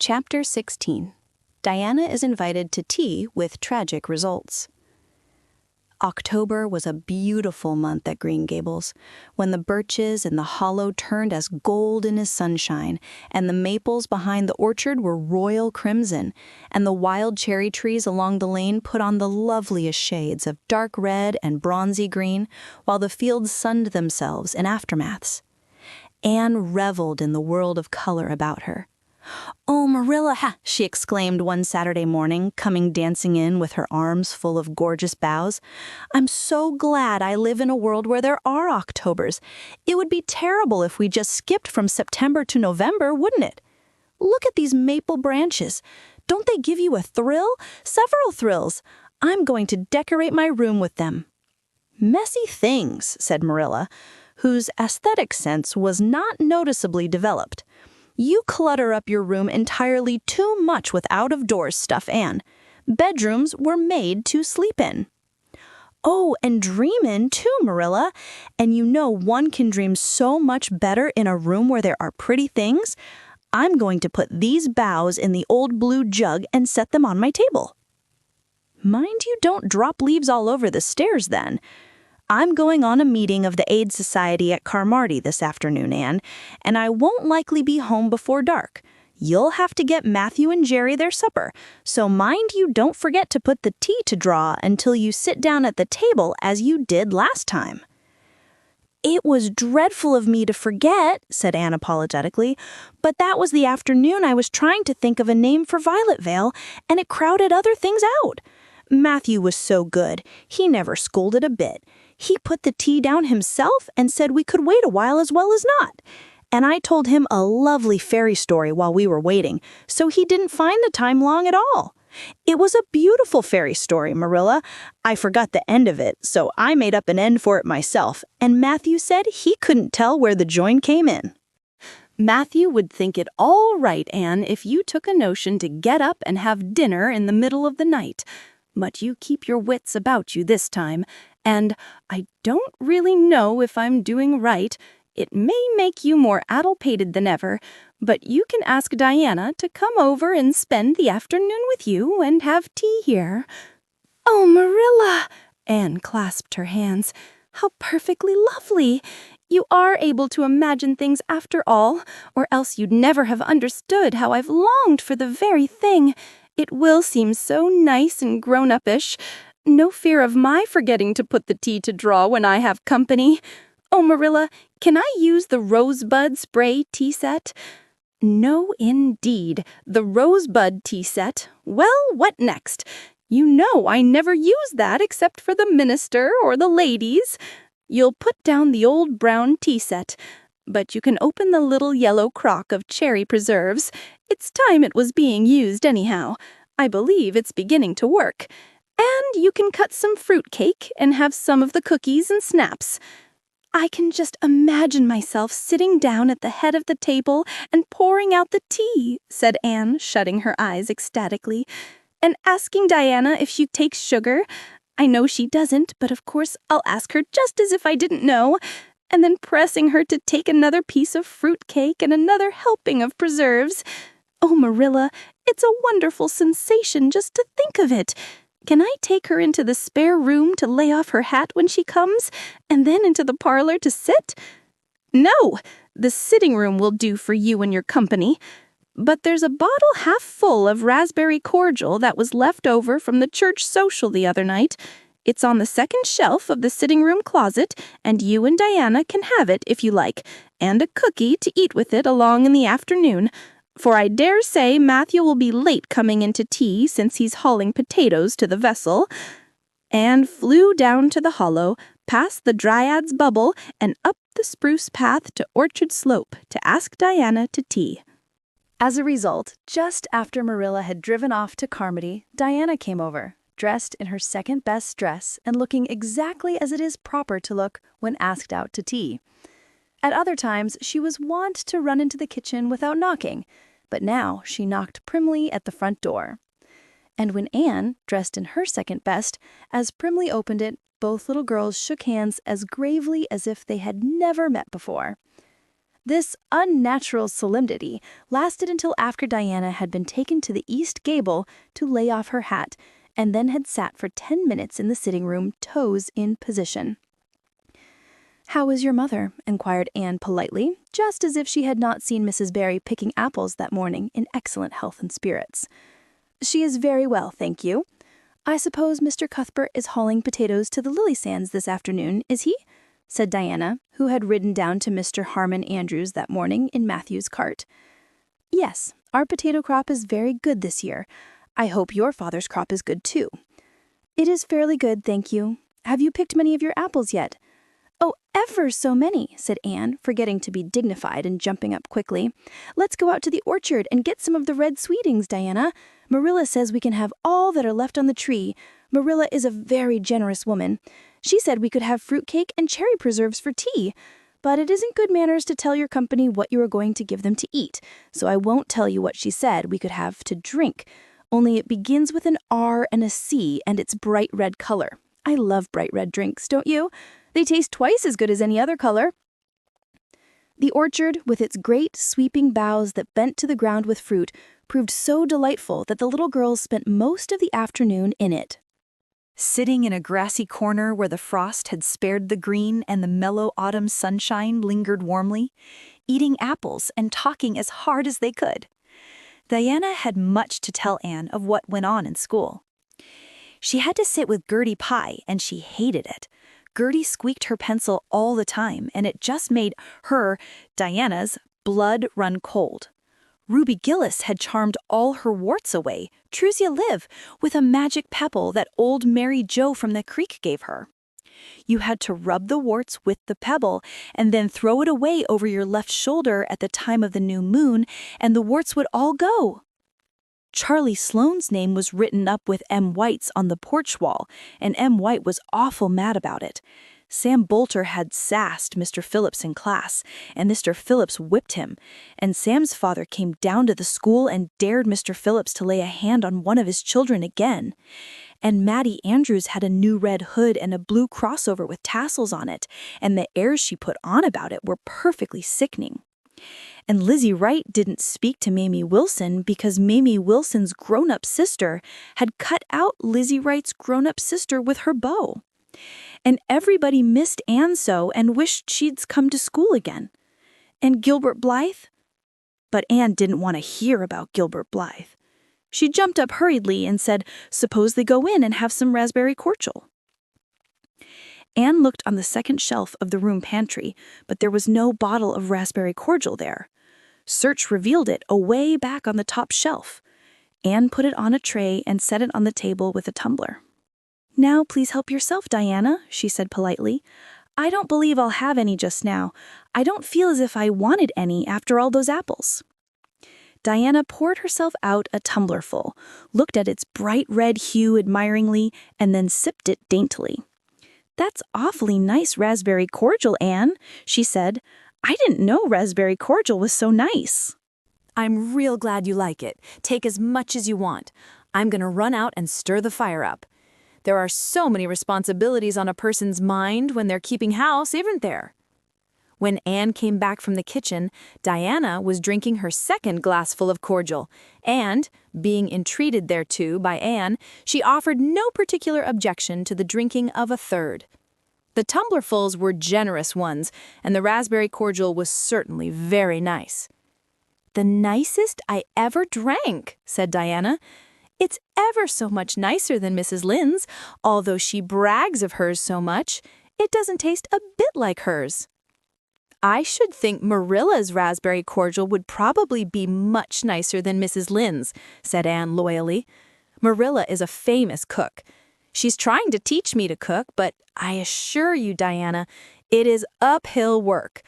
Chapter 16. Diana is invited to tea with tragic results. October was a beautiful month at Green Gables, when the birches in the hollow turned as golden as sunshine, and the maples behind the orchard were royal crimson, and the wild cherry trees along the lane put on the loveliest shades of dark red and bronzy green, while the fields sunned themselves in aftermaths. Anne reveled in the world of color about her. "Oh, Marilla," she exclaimed one Saturday morning, coming dancing in with her arms full of gorgeous boughs. "I'm so glad I live in a world where there are Octobers. It would be terrible if we just skipped from September to November, wouldn't it? Look at these maple branches. Don't they give you a thrill? Several thrills. I'm going to decorate my room with them." "Messy things," said Marilla, whose aesthetic sense was not noticeably developed. "You clutter up your room entirely too much with out-of-doors stuff, Anne. Bedrooms were made to sleep in." "Oh, and dream in, too, Marilla. And you know one can dream so much better in a room where there are pretty things. I'm going to put these boughs in the old blue jug and set them on my table." "Mind you don't drop leaves all over the stairs, then. I'm going on a meeting of the Aid Society at Carmarty this afternoon, Anne, and I won't likely be home before dark. You'll have to get Matthew and Jerry their supper, so mind you don't forget to put the tea to draw until you sit down at the table as you did last time." "It was dreadful of me to forget," said Anne apologetically, "but that was the afternoon I was trying to think of a name for Violet Vale, and it crowded other things out. Matthew was so good. He never scolded a bit. He put the tea down himself and said we could wait a while as well as not. And I told him a lovely fairy story while we were waiting, so he didn't find the time long at all. It was a beautiful fairy story, Marilla. I forgot the end of it, so I made up an end for it myself, and Matthew said he couldn't tell where the join came in." "Matthew would think it all right, Anne, if you took a notion to get up and have dinner in the middle of the night. But you keep your wits about you this time, and I don't really know if I'm doing right. It may make you more addle-pated than ever, but you can ask Diana to come over and spend the afternoon with you and have tea here." "Oh, Marilla!" Anne clasped her hands. "How perfectly lovely! You are able to imagine things after all, or else you'd never have understood how I've longed for the very thing. It will seem so nice and grown-up-ish. No fear of my forgetting to put the tea to draw when I have company. Oh, Marilla, can I use the rosebud spray tea set?" "No, indeed. The rosebud tea set. Well, what next? You know I never use that except for the minister or the ladies. You'll put down the old brown tea set, but you can open the little yellow crock of cherry preserves. It's time it was being used anyhow. I believe it's beginning to work. And you can cut some fruit cake and have some of the cookies and snaps. I can just imagine myself sitting down at the head of the table and pouring out the tea," said Anne, shutting her eyes ecstatically, "and asking Diana if she takes sugar. I know she doesn't, but of course I'll ask her just as if I didn't know. And then pressing her to take another piece of fruit cake and another helping of preserves. Oh, Marilla, it's a wonderful sensation just to think of it. Can I take her into the spare room to lay off her hat when she comes, and then into the parlor to sit? No, the sitting room will do for you and your company. But there's a bottle half full of raspberry cordial that was left over from the church social the other night. It's on the second shelf of the sitting room closet, and you and Diana can have it if you like, and a cookie to eat with it along in the afternoon. For I dare say Matthew will be late coming into tea since he's hauling potatoes to the vessel." Anne flew down to the hollow, past the Dryad's bubble, and up the spruce path to Orchard Slope to ask Diana to tea. As a result, just after Marilla had driven off to Carmody, Diana came over, dressed in her second-best dress and looking exactly as it is proper to look when asked out to tea. At other times, she was wont to run into the kitchen without knocking, but now she knocked primly at the front door. And when Anne, dressed in her second best, as primly opened it, both little girls shook hands as gravely as if they had never met before. This unnatural solemnity lasted until after Diana had been taken to the east gable to lay off her hat, and then had sat for 10 minutes in the sitting room, toes in position. "How is your mother?" inquired Anne politely, just as if she had not seen Mrs. Barry picking apples that morning in excellent health and spirits. "She is very well, thank you. I suppose Mr. Cuthbert is hauling potatoes to the lily sands this afternoon, is he?" said Diana, who had ridden down to Mr. Harmon Andrews that morning in Matthew's cart. "Yes, our potato crop is very good this year. I hope your father's crop is good too." "It is fairly good, thank you. Have you picked many of your apples yet?" "Oh, ever so many," said Anne, forgetting to be dignified and jumping up quickly. "Let's go out to the orchard and get some of the red sweetings, Diana. Marilla says we can have all that are left on the tree. Marilla is a very generous woman. She said we could have fruitcake and cherry preserves for tea. But it isn't good manners to tell your company what you are going to give them to eat, so I won't tell you what she said we could have to drink. Only it begins with an R and a C, and it's bright red color. I love bright red drinks, don't you? They taste twice as good as any other color." The orchard, with its great sweeping boughs that bent to the ground with fruit, proved so delightful that the little girls spent most of the afternoon in it. Sitting in a grassy corner where the frost had spared the green and the mellow autumn sunshine lingered warmly, eating apples and talking as hard as they could. Diana had much to tell Anne of what went on in school. She had to sit with Gertie Pye, and she hated it. Gertie squeaked her pencil all the time, and it just made her, Diana's, blood run cold. Ruby Gillis had charmed all her warts away, true's you live, with a magic pebble that old Mary Joe from the creek gave her. You had to rub the warts with the pebble and then throw it away over your left shoulder at the time of the new moon, and the warts would all go. Charlie Sloane's name was written up with M. White's on the porch wall, and M. White was awful mad about it. Sam Bolter had sassed Mr. Phillips in class, and Mr. Phillips whipped him, and Sam's father came down to the school and dared Mr. Phillips to lay a hand on one of his children again. And Maddie Andrews had a new red hood and a blue crossover with tassels on it, and the airs she put on about it were perfectly sickening. And Lizzie Wright didn't speak to Mamie Wilson because Mamie Wilson's grown-up sister had cut out Lizzie Wright's grown-up sister with her bow. And everybody missed Anne so and wished she'd come to school again. And Gilbert Blythe? But Anne didn't want to hear about Gilbert Blythe. She jumped up hurriedly and said, "Suppose they go in and have some raspberry cordial." Anne looked on the second shelf of the room pantry, but there was no bottle of raspberry cordial there. Search revealed it away back on the top shelf. Anne put it on a tray and set it on the table with a tumbler. "Now please help yourself, Diana," she said politely. "I don't believe I'll have any just now. I don't feel as if I wanted any after all those apples." Diana poured herself out a tumblerful, looked at its bright red hue admiringly, and then sipped it daintily. "That's awfully nice raspberry cordial, Anne," she said. "I didn't know raspberry cordial was so nice." "I'm real glad you like it. Take as much as you want. I'm going to run out and stir the fire up. There are so many responsibilities on a person's mind when they're keeping house, isn't there?" When Anne came back from the kitchen, Diana was drinking her second glassful of cordial, and, being entreated thereto by Anne, she offered no particular objection to the drinking of a third. The tumblerfuls were generous ones, and the raspberry cordial was certainly very nice. "The nicest I ever drank," said Diana. "It's ever so much nicer than Mrs. Lynde's, although she brags of hers so much. It doesn't taste a bit like hers." "I should think Marilla's raspberry cordial would probably be much nicer than Mrs. Lynde's," said Anne loyally. "Marilla is a famous cook. She's trying to teach me to cook, but I assure you, Diana, it is uphill work.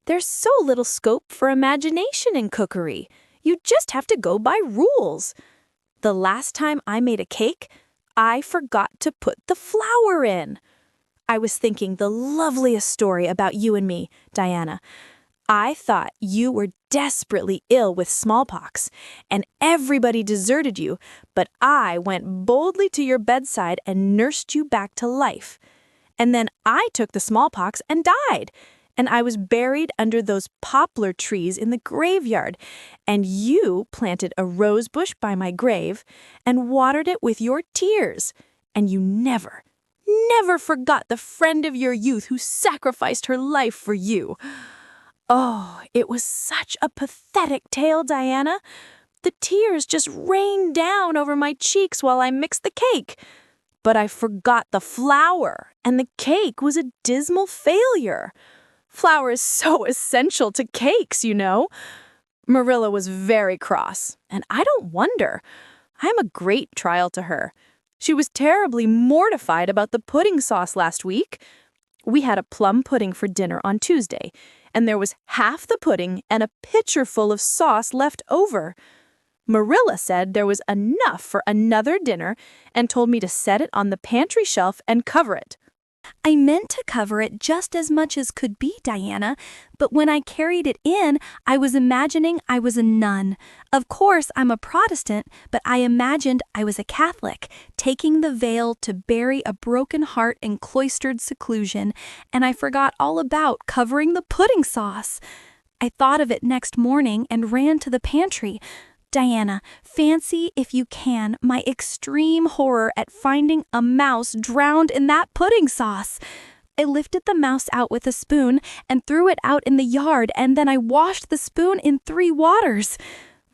There's so little scope for imagination in cookery. You just have to go by rules. The last time I made a cake, I forgot to put the flour in. I was thinking the loveliest story about you and me, Diana. I thought you were desperately ill with smallpox, and everybody deserted you, but I went boldly to your bedside and nursed you back to life. And then I took the smallpox and died, and I was buried under those poplar trees in the graveyard, and you planted a rose bush by my grave and watered it with your tears, and you never forgot the friend of your youth who sacrificed her life for you. Oh, it was such a pathetic tale, Diana. The tears just rained down over my cheeks while I mixed the cake. But I forgot the flour, and the cake was a dismal failure. Flour is so essential to cakes, you know. Marilla was very cross, and I don't wonder. I'm a great trial to her. She was terribly mortified about the pudding sauce last week. We had a plum pudding for dinner on Tuesday, and there was half the pudding and a pitcher full of sauce left over. Marilla said there was enough for another dinner and told me to set it on the pantry shelf and cover it. I meant to cover it just as much as could be, Diana, but when I carried it in, I was imagining I was a nun. Of course, I'm a Protestant, but I imagined I was a Catholic, taking the veil to bury a broken heart in cloistered seclusion, and I forgot all about covering the pudding sauce. I thought of it next morning and ran to the pantry. Diana, fancy, if you can, my extreme horror at finding a mouse drowned in that pudding sauce. I lifted the mouse out with a spoon and threw it out in the yard, and then I washed the spoon in 3 waters.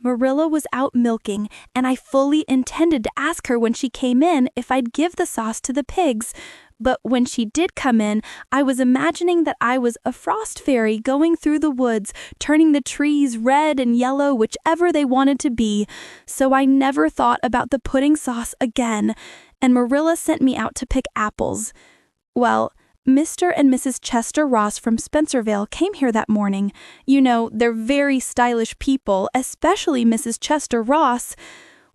Marilla was out milking, and I fully intended to ask her when she came in if I'd give the sauce to the pigs. But when she did come in, I was imagining that I was a frost fairy going through the woods, turning the trees red and yellow, whichever they wanted to be. So I never thought about the pudding sauce again, and Marilla sent me out to pick apples. Well, Mr. and Mrs. Chester Ross from Spencervale came here that morning. You know, they're very stylish people, especially Mrs. Chester Ross.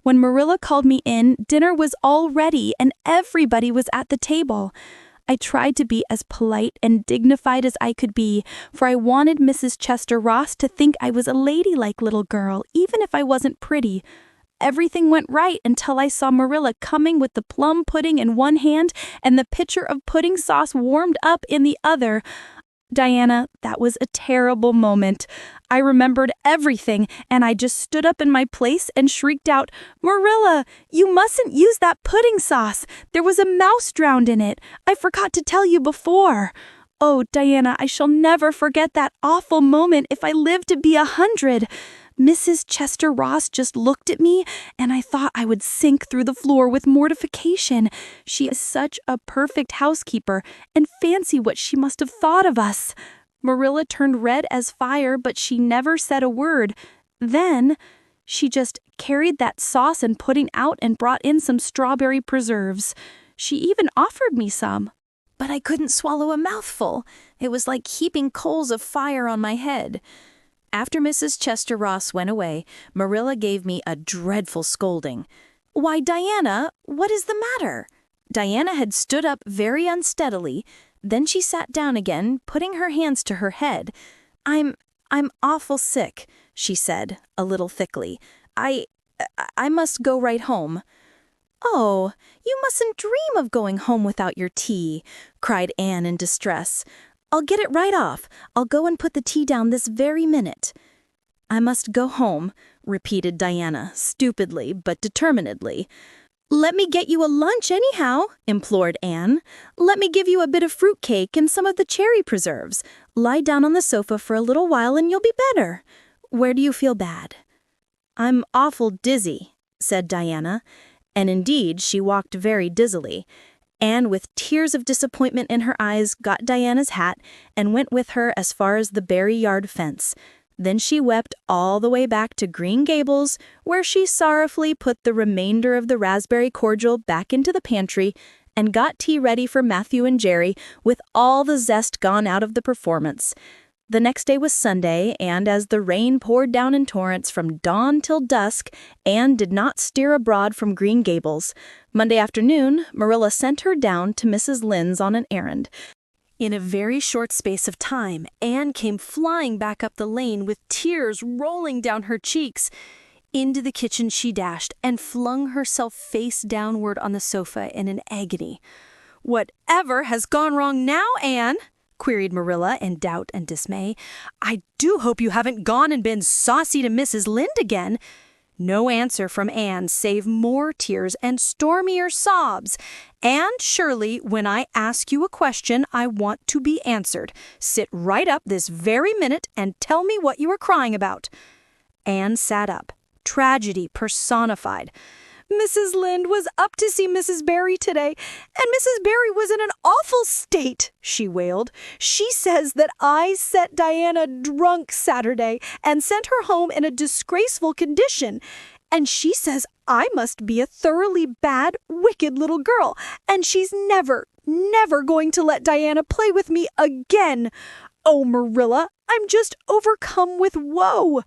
When Marilla called me in, dinner was all ready and everybody was at the table. I tried to be as polite and dignified as I could be, for I wanted Mrs. Chester Ross to think I was a ladylike little girl, even if I wasn't pretty. Everything went right until I saw Marilla coming with the plum pudding in one hand and the pitcher of pudding sauce warmed up in the other. Diana, that was a terrible moment. I remembered everything, and I just stood up in my place and shrieked out, "Marilla, you mustn't use that pudding sauce. There was a mouse drowned in it. I forgot to tell you before." Oh, Diana, I shall never forget that awful moment if I live to be 100. Mrs. Chester Ross just looked at me, and I thought I would sink through the floor with mortification. She is such a perfect housekeeper, and fancy what she must have thought of us. Marilla turned red as fire, but she never said a word. Then she just carried that sauce and pudding out and brought in some strawberry preserves. She even offered me some. But I couldn't swallow a mouthful. It was like heaping coals of fire on my head. After Mrs. Chester Ross went away, Marilla gave me a dreadful scolding. "Why, Diana, what is the matter?" Diana had stood up very unsteadily. Then she sat down again, putting her hands to her head. I'm awful sick," she said, a little thickly. I must go right home." "Oh, you mustn't dream of going home without your tea," cried Anne in distress. "I'll get it right off. I'll go and put the tea down this very minute." "I must go home," repeated Diana, stupidly but determinedly. "Let me get you a lunch anyhow," implored Anne. "Let me give you a bit of fruit cake and some of the cherry preserves. Lie down on the sofa for a little while and you'll be better. Where do you feel bad?" "I'm awful dizzy," said Diana, and indeed she walked very dizzily. Anne, with tears of disappointment in her eyes, got Diana's hat and went with her as far as the Berry Yard fence. Then she wept all the way back to Green Gables, where she sorrowfully put the remainder of the raspberry cordial back into the pantry and got tea ready for Matthew and Jerry, with all the zest gone out of the performance. The next day was Sunday, and as the rain poured down in torrents from dawn till dusk, Anne did not stir abroad from Green Gables. Monday afternoon, Marilla sent her down to Mrs. Lynde's on an errand. In a very short space of time, Anne came flying back up the lane with tears rolling down her cheeks. Into the kitchen she dashed and flung herself face downward on the sofa in an agony. "Whatever has gone wrong now, Anne?" queried Marilla in doubt and dismay. "I do hope you haven't gone and been saucy to Mrs. Lynde again." No answer from Anne save more tears and stormier sobs. "Anne Shirley, when I ask you a question, I want to be answered. Sit right up this very minute and tell me what you are crying about." Anne sat up, tragedy personified. "Mrs. Lynde was up to see Mrs. Barry today, and Mrs. Barry was in an awful state," she wailed. "She says that I set Diana drunk Saturday and sent her home in a disgraceful condition. And she says I must be a thoroughly bad, wicked little girl, and she's never going to let Diana play with me again. Oh, Marilla, I'm just overcome with woe."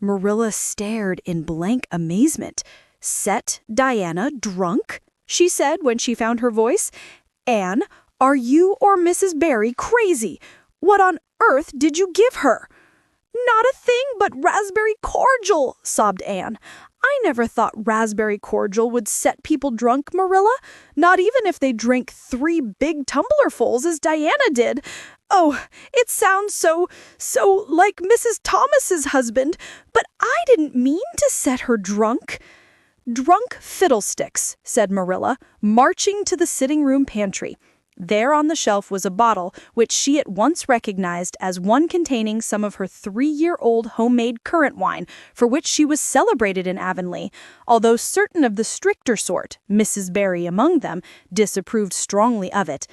Marilla stared in blank amazement. "Set Diana drunk?" she said when she found her voice. "Anne, are you or Mrs. Barry crazy? What on earth did you give her?" "Not a thing but raspberry cordial," sobbed Anne. "I never thought raspberry cordial would set people drunk, Marilla. Not even if they drank 3 big tumblerfuls as Diana did. Oh, it sounds so like Mrs. Thomas's husband, but I didn't mean to set her drunk." "Drunk fiddlesticks," said Marilla, marching to the sitting-room pantry. There on the shelf was a bottle which she at once recognized as one containing some of her 3-year-old homemade currant wine, for which she was celebrated in Avonlea, although certain of the stricter sort, Mrs. Barry among them, disapproved strongly of it.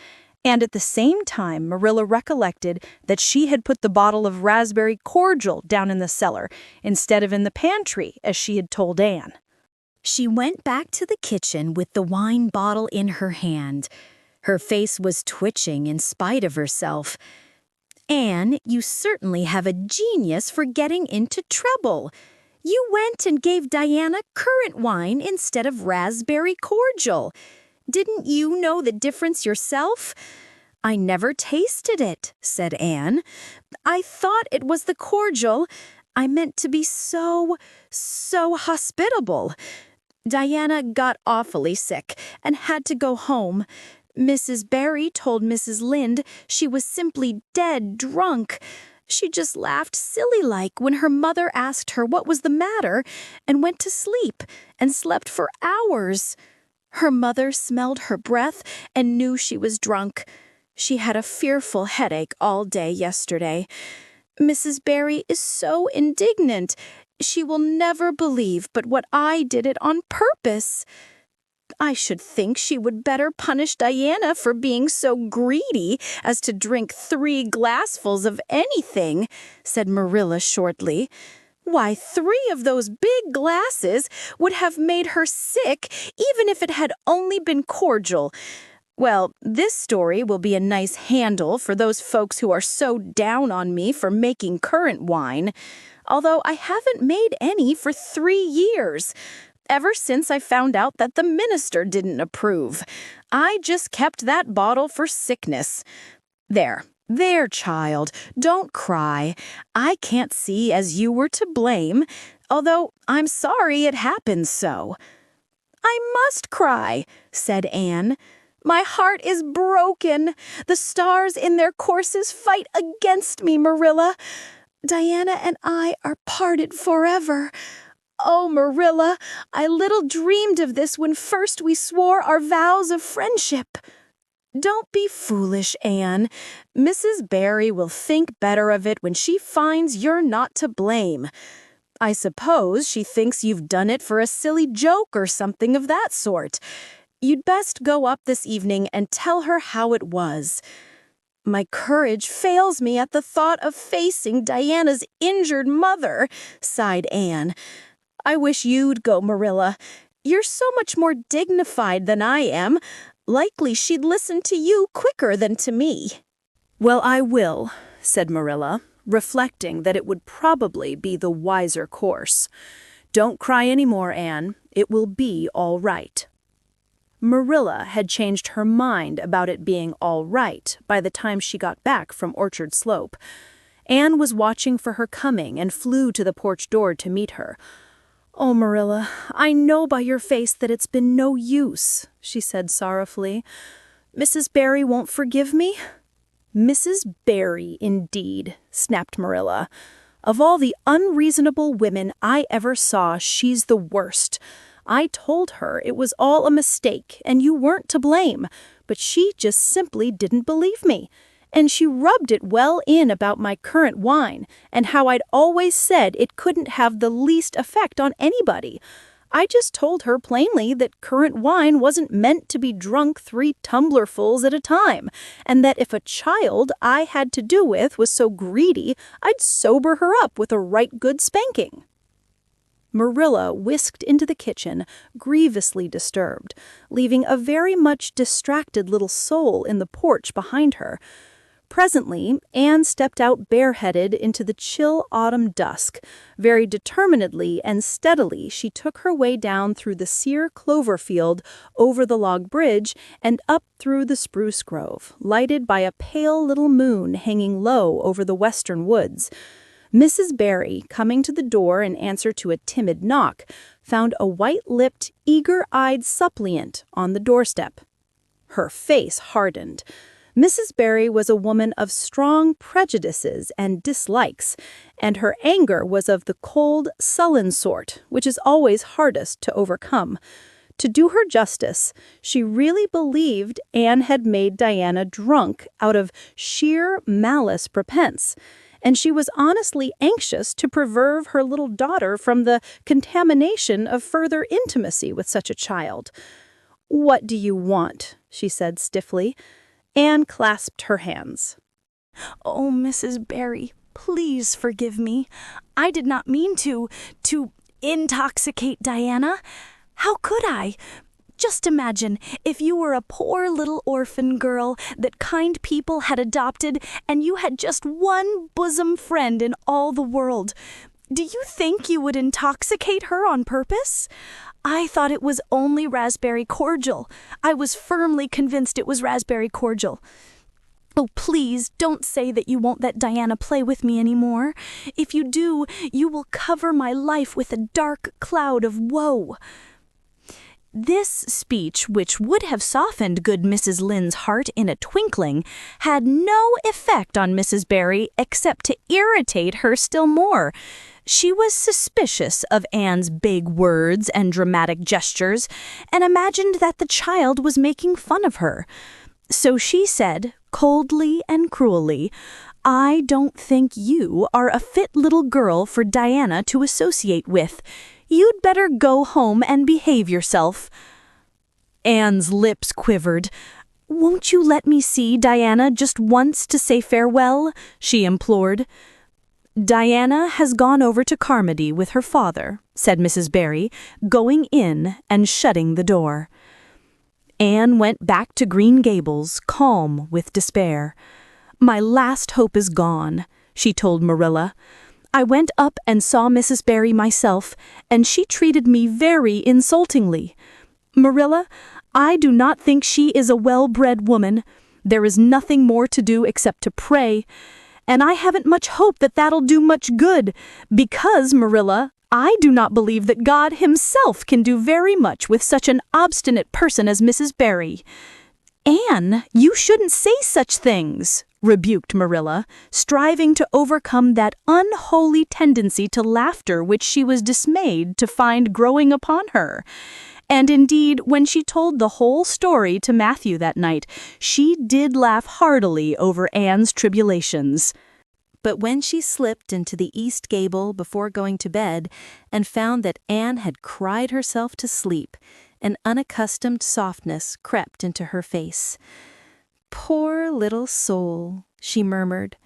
And at the same time Marilla recollected that she had put the bottle of raspberry cordial down in the cellar, instead of in the pantry, as she had told Anne. She went back to the kitchen with the wine bottle in her hand. Her face was twitching in spite of herself. "Anne, you certainly have a genius for getting into trouble. You went and gave Diana currant wine instead of raspberry cordial. Didn't you know the difference yourself?" "I never tasted it," said Anne. "I thought it was the cordial. I meant to be so hospitable. Diana got awfully sick and had to go home. Mrs. Barry told Mrs. Lynde she was simply dead drunk. She just laughed silly-like when her mother asked her what was the matter and went to sleep and slept for hours. Her mother smelled her breath and knew she was drunk. She had a fearful headache all day yesterday. Mrs. Barry is so indignant. She will never believe but what I did it on purpose. I should think she would better punish Diana for being so greedy as to drink 3 glassfuls of anything," said Marilla shortly. "Why, 3 of those big glasses would have made her sick even if it had only been cordial. Well, this story will be a nice handle for those folks who are so down on me for making currant wine, although I haven't made any for 3 years. Ever since I found out that the minister didn't approve. I just kept that bottle for sickness. There, child, don't cry. I can't see as you were to blame, although I'm sorry it happened so." "I must cry," said Anne. "My heart is broken. The stars in their courses fight against me, Marilla. Diana and I are parted forever. Oh, Marilla, I little dreamed of this when first we swore our vows of friendship." "Don't be foolish, Anne. Mrs. Barry will think better of it when she finds you're not to blame. I suppose she thinks you've done it for a silly joke or something of that sort. You'd best go up this evening and tell her how it was." "My courage fails me at the thought of facing Diana's injured mother," sighed Anne. "I wish you'd go, Marilla. You're so much more dignified than I am. Likely she'd listen to you quicker than to me." "Well, I will," said Marilla, reflecting that it would probably be the wiser course. "Don't cry any more, Anne. It will be all right." Marilla had changed her mind about it being all right by the time she got back from Orchard Slope. Anne was watching for her coming and flew to the porch door to meet her. "Oh, Marilla, I know by your face that it's been no use," she said sorrowfully. "Mrs. Barry won't forgive me?" Mrs. Barry, indeed, snapped Marilla. Of all the unreasonable women I ever saw, she's the worst. I told her it was all a mistake and you weren't to blame, but she just simply didn't believe me. And she rubbed it well in about my currant wine and how I'd always said it couldn't have the least effect on anybody. I just told her plainly that currant wine wasn't meant to be drunk 3 tumblerfuls at a time, and that if a child I had to do with was so greedy, I'd sober her up with a right good spanking. Marilla whisked into the kitchen, grievously disturbed, leaving a very much distracted little soul in the porch behind her. Presently, Anne stepped out bareheaded into the chill autumn dusk. Very determinedly and steadily she took her way down through the sere clover field, over the log bridge, and up through the spruce grove, lighted by a pale little moon hanging low over the western woods. Mrs. Barry, coming to the door in answer to a timid knock, found a white-lipped, eager-eyed suppliant on the doorstep. Her face hardened. Mrs. Barry was a woman of strong prejudices and dislikes, and her anger was of the cold, sullen sort, which is always hardest to overcome. To do her justice, she really believed Anne had made Diana drunk out of sheer malice prepense, and she was honestly anxious to preserve her little daughter from the contamination of further intimacy with such a child. "What do you want?" she said stiffly. Anne clasped her hands. "Oh, Mrs. Barry, please forgive me. I did not mean to intoxicate Diana. How could I? Just imagine if you were a poor little orphan girl that kind people had adopted and you had just one bosom friend in all the world. Do you think you would intoxicate her on purpose? I thought it was only raspberry cordial. I was firmly convinced it was raspberry cordial. Oh, please don't say that you won't let Diana play with me anymore. If you do, you will cover my life with a dark cloud of woe." This speech, which would have softened good Mrs. Lynde's heart in a twinkling, had no effect on Mrs. Barry except to irritate her still more. She was suspicious of Anne's big words and dramatic gestures, and imagined that the child was making fun of her. So she said, coldly and cruelly, "I don't think you are a fit little girl for Diana to associate with. You'd better go home and behave yourself." Anne's lips quivered. "Won't you let me see Diana just once to say farewell?" she implored. "Diana has gone over to Carmody with her father," said Mrs. Barry, going in and shutting the door. Anne went back to Green Gables, calm with despair. "My last hope is gone," she told Marilla. "I went up and saw Mrs. Barry myself, and she treated me very insultingly. Marilla, I do not think she is a well-bred woman. There is nothing more to do except to pray. And I haven't much hope that that'll do much good, because, Marilla, I do not believe that God himself can do very much with such an obstinate person as Mrs. Barry." "Anne, you shouldn't say such things," rebuked Marilla, striving to overcome that unholy tendency to laughter which she was dismayed to find growing upon her. And indeed, when she told the whole story to Matthew that night, she did laugh heartily over Anne's tribulations. But when she slipped into the east gable before going to bed and found that Anne had cried herself to sleep, an unaccustomed softness crept into her face. "Poor little soul," she murmured,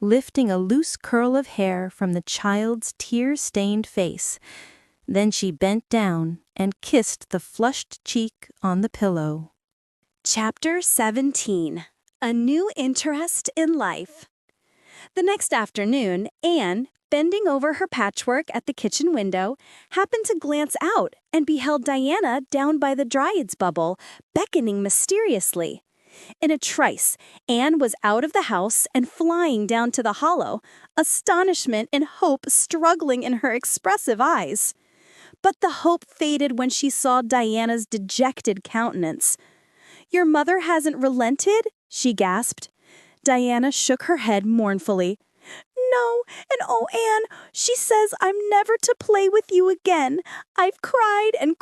lifting a loose curl of hair from the child's tear-stained face. Then she bent down and kissed the flushed cheek on the pillow. Chapter 17. A New Interest in Life. The next afternoon, Anne, bending over her patchwork at the kitchen window, happened to glance out and beheld Diana down by the Dryad's bubble, beckoning mysteriously. In a trice, Anne was out of the house and flying down to the hollow, astonishment and hope struggling in her expressive eyes. But the hope faded when she saw Diana's dejected countenance. "Your mother hasn't relented?" she gasped. Diana shook her head mournfully. No, and oh, Anne, she says I'm never to play with you again. I've cried, and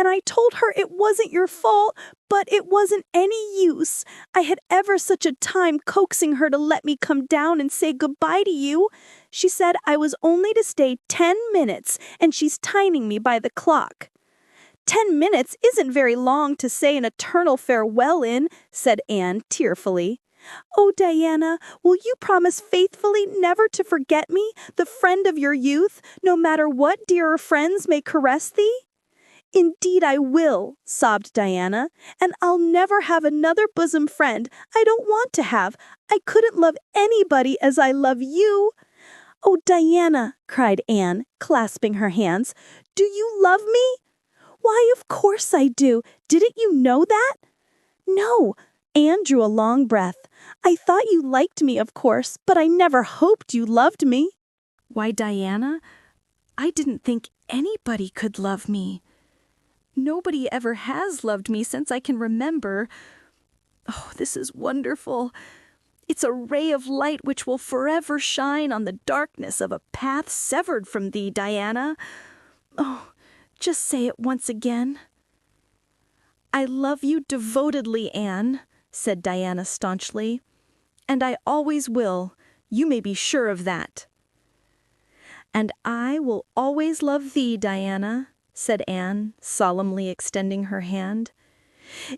I told her it wasn't your fault, but it wasn't any use. I had ever such a time coaxing her to let me come down and say goodbye to you. She said I was only to stay 10 minutes, and she's timing me by the clock. 10 minutes isn't very long to say an eternal farewell in, said Anne tearfully. Oh, Diana, will you promise faithfully never to forget me, the friend of your youth, no matter what dearer friends may caress thee? Indeed I will, sobbed Diana, and I'll never have another bosom friend. I don't want to have. I couldn't love anybody as I love you. Oh, Diana, cried Anne, clasping her hands, do you love me? Why, of course I do. Didn't you know that? No. Anne drew a long breath. I thought you liked me, of course, but I never hoped you loved me. Why, Diana, I didn't think anybody could love me. Nobody ever has loved me since I can remember. Oh, this is wonderful. It's a ray of light which will forever shine on the darkness of a path severed from thee, Diana. Oh, just say it once again. I love you devotedly, Anne, said Diana staunchly, and I always will. You may be sure of that. And I will always love thee, Diana, said Anne, solemnly extending her hand.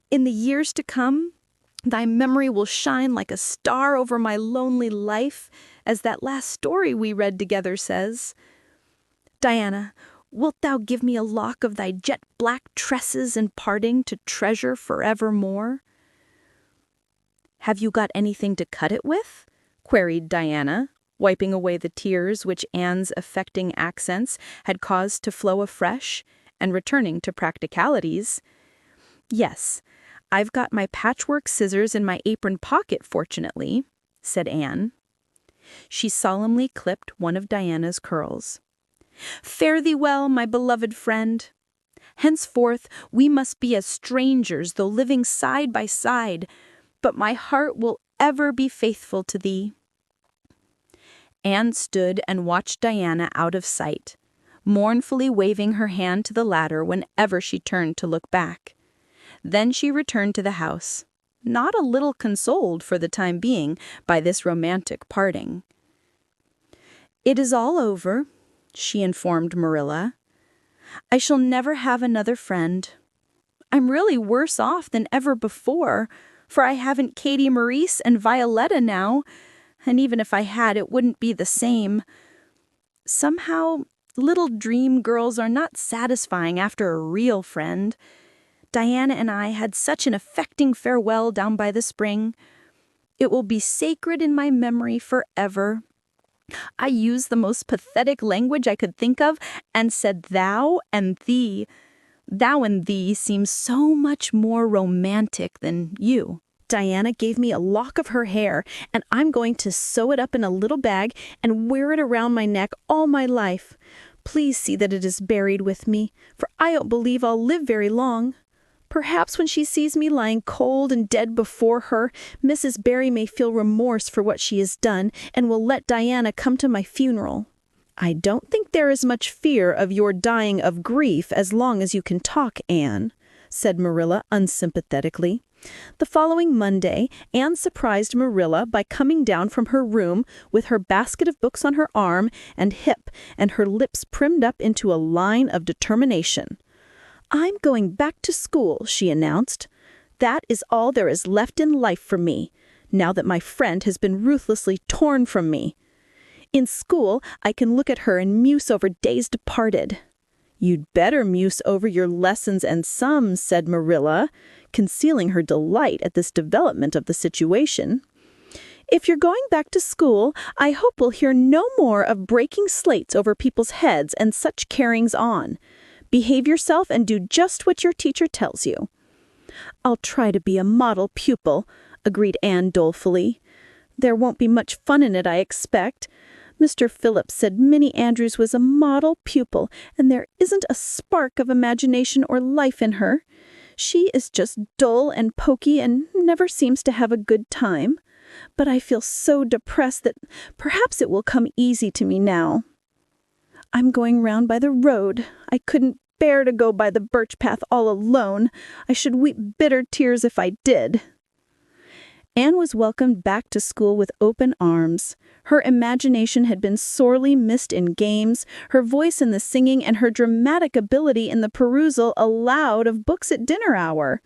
In the years to come, thy memory will shine like a star over my lonely life, as that last story we read together says. Diana, wilt thou give me a lock of thy jet-black tresses in parting to treasure forevermore? Have you got anything to cut it with? Queried Diana, wiping away the tears which Anne's affecting accents had caused to flow afresh, and returning to practicalities. Yes, I've got my patchwork scissors in my apron pocket, fortunately, said Anne. She solemnly clipped one of Diana's curls. Fare thee well, my beloved friend. Henceforth we must be as strangers, though living side by side, but my heart will ever be faithful to thee. Anne stood and watched Diana out of sight, mournfully waving her hand to the latter whenever she turned to look back. Then she returned to the house, not a little consoled for the time being by this romantic parting. It is all over, she informed Marilla. I shall never have another friend. I'm really worse off than ever before, for I haven't Katie Maurice and Violetta now, and even if I had, it wouldn't be the same. Somehow, little dream girls are not satisfying after a real friend. Diana and I had such an affecting farewell down by the spring. It will be sacred in my memory forever. I used the most pathetic language I could think of and said thou and thee. Thou and thee seems so much more romantic than you. Diana gave me a lock of her hair, and I'm going to sew it up in a little bag and wear it around my neck all my life. Please see that it is buried with me, for I don't believe I'll live very long. Perhaps when she sees me lying cold and dead before her, Mrs. Barry may feel remorse for what she has done and will let Diana come to my funeral. I don't think there is much fear of your dying of grief as long as you can talk, Anne, said Marilla unsympathetically. The following Monday, Anne surprised Marilla by coming down from her room with her basket of books on her arm and hip and her lips primmed up into a line of determination. I'm going back to school, she announced. That is all there is left in life for me, now that my friend has been ruthlessly torn from me. In school, I can look at her and muse over days departed. You'd better muse over your lessons and sums, said Marilla, concealing her delight at this development of the situation. If you're going back to school, I hope we'll hear no more of breaking slates over people's heads and such carryings on. Behave yourself and do just what your teacher tells you. I'll try to be a model pupil, agreed Anne dolefully. There won't be much fun in it, I expect. Mr. Phillips said Minnie Andrews was a model pupil, and there isn't a spark of imagination or life in her. She is just dull and poky and never seems to have a good time. but I feel so depressed that perhaps it will come easy to me now. I'm going round by the road. I couldn't bear to go by the birch path all alone. I should weep bitter tears if I did." Anne was welcomed back to school with open arms. Her imagination had been sorely missed in games, her voice in the singing, and her dramatic ability in the perusal aloud of books at dinner hour.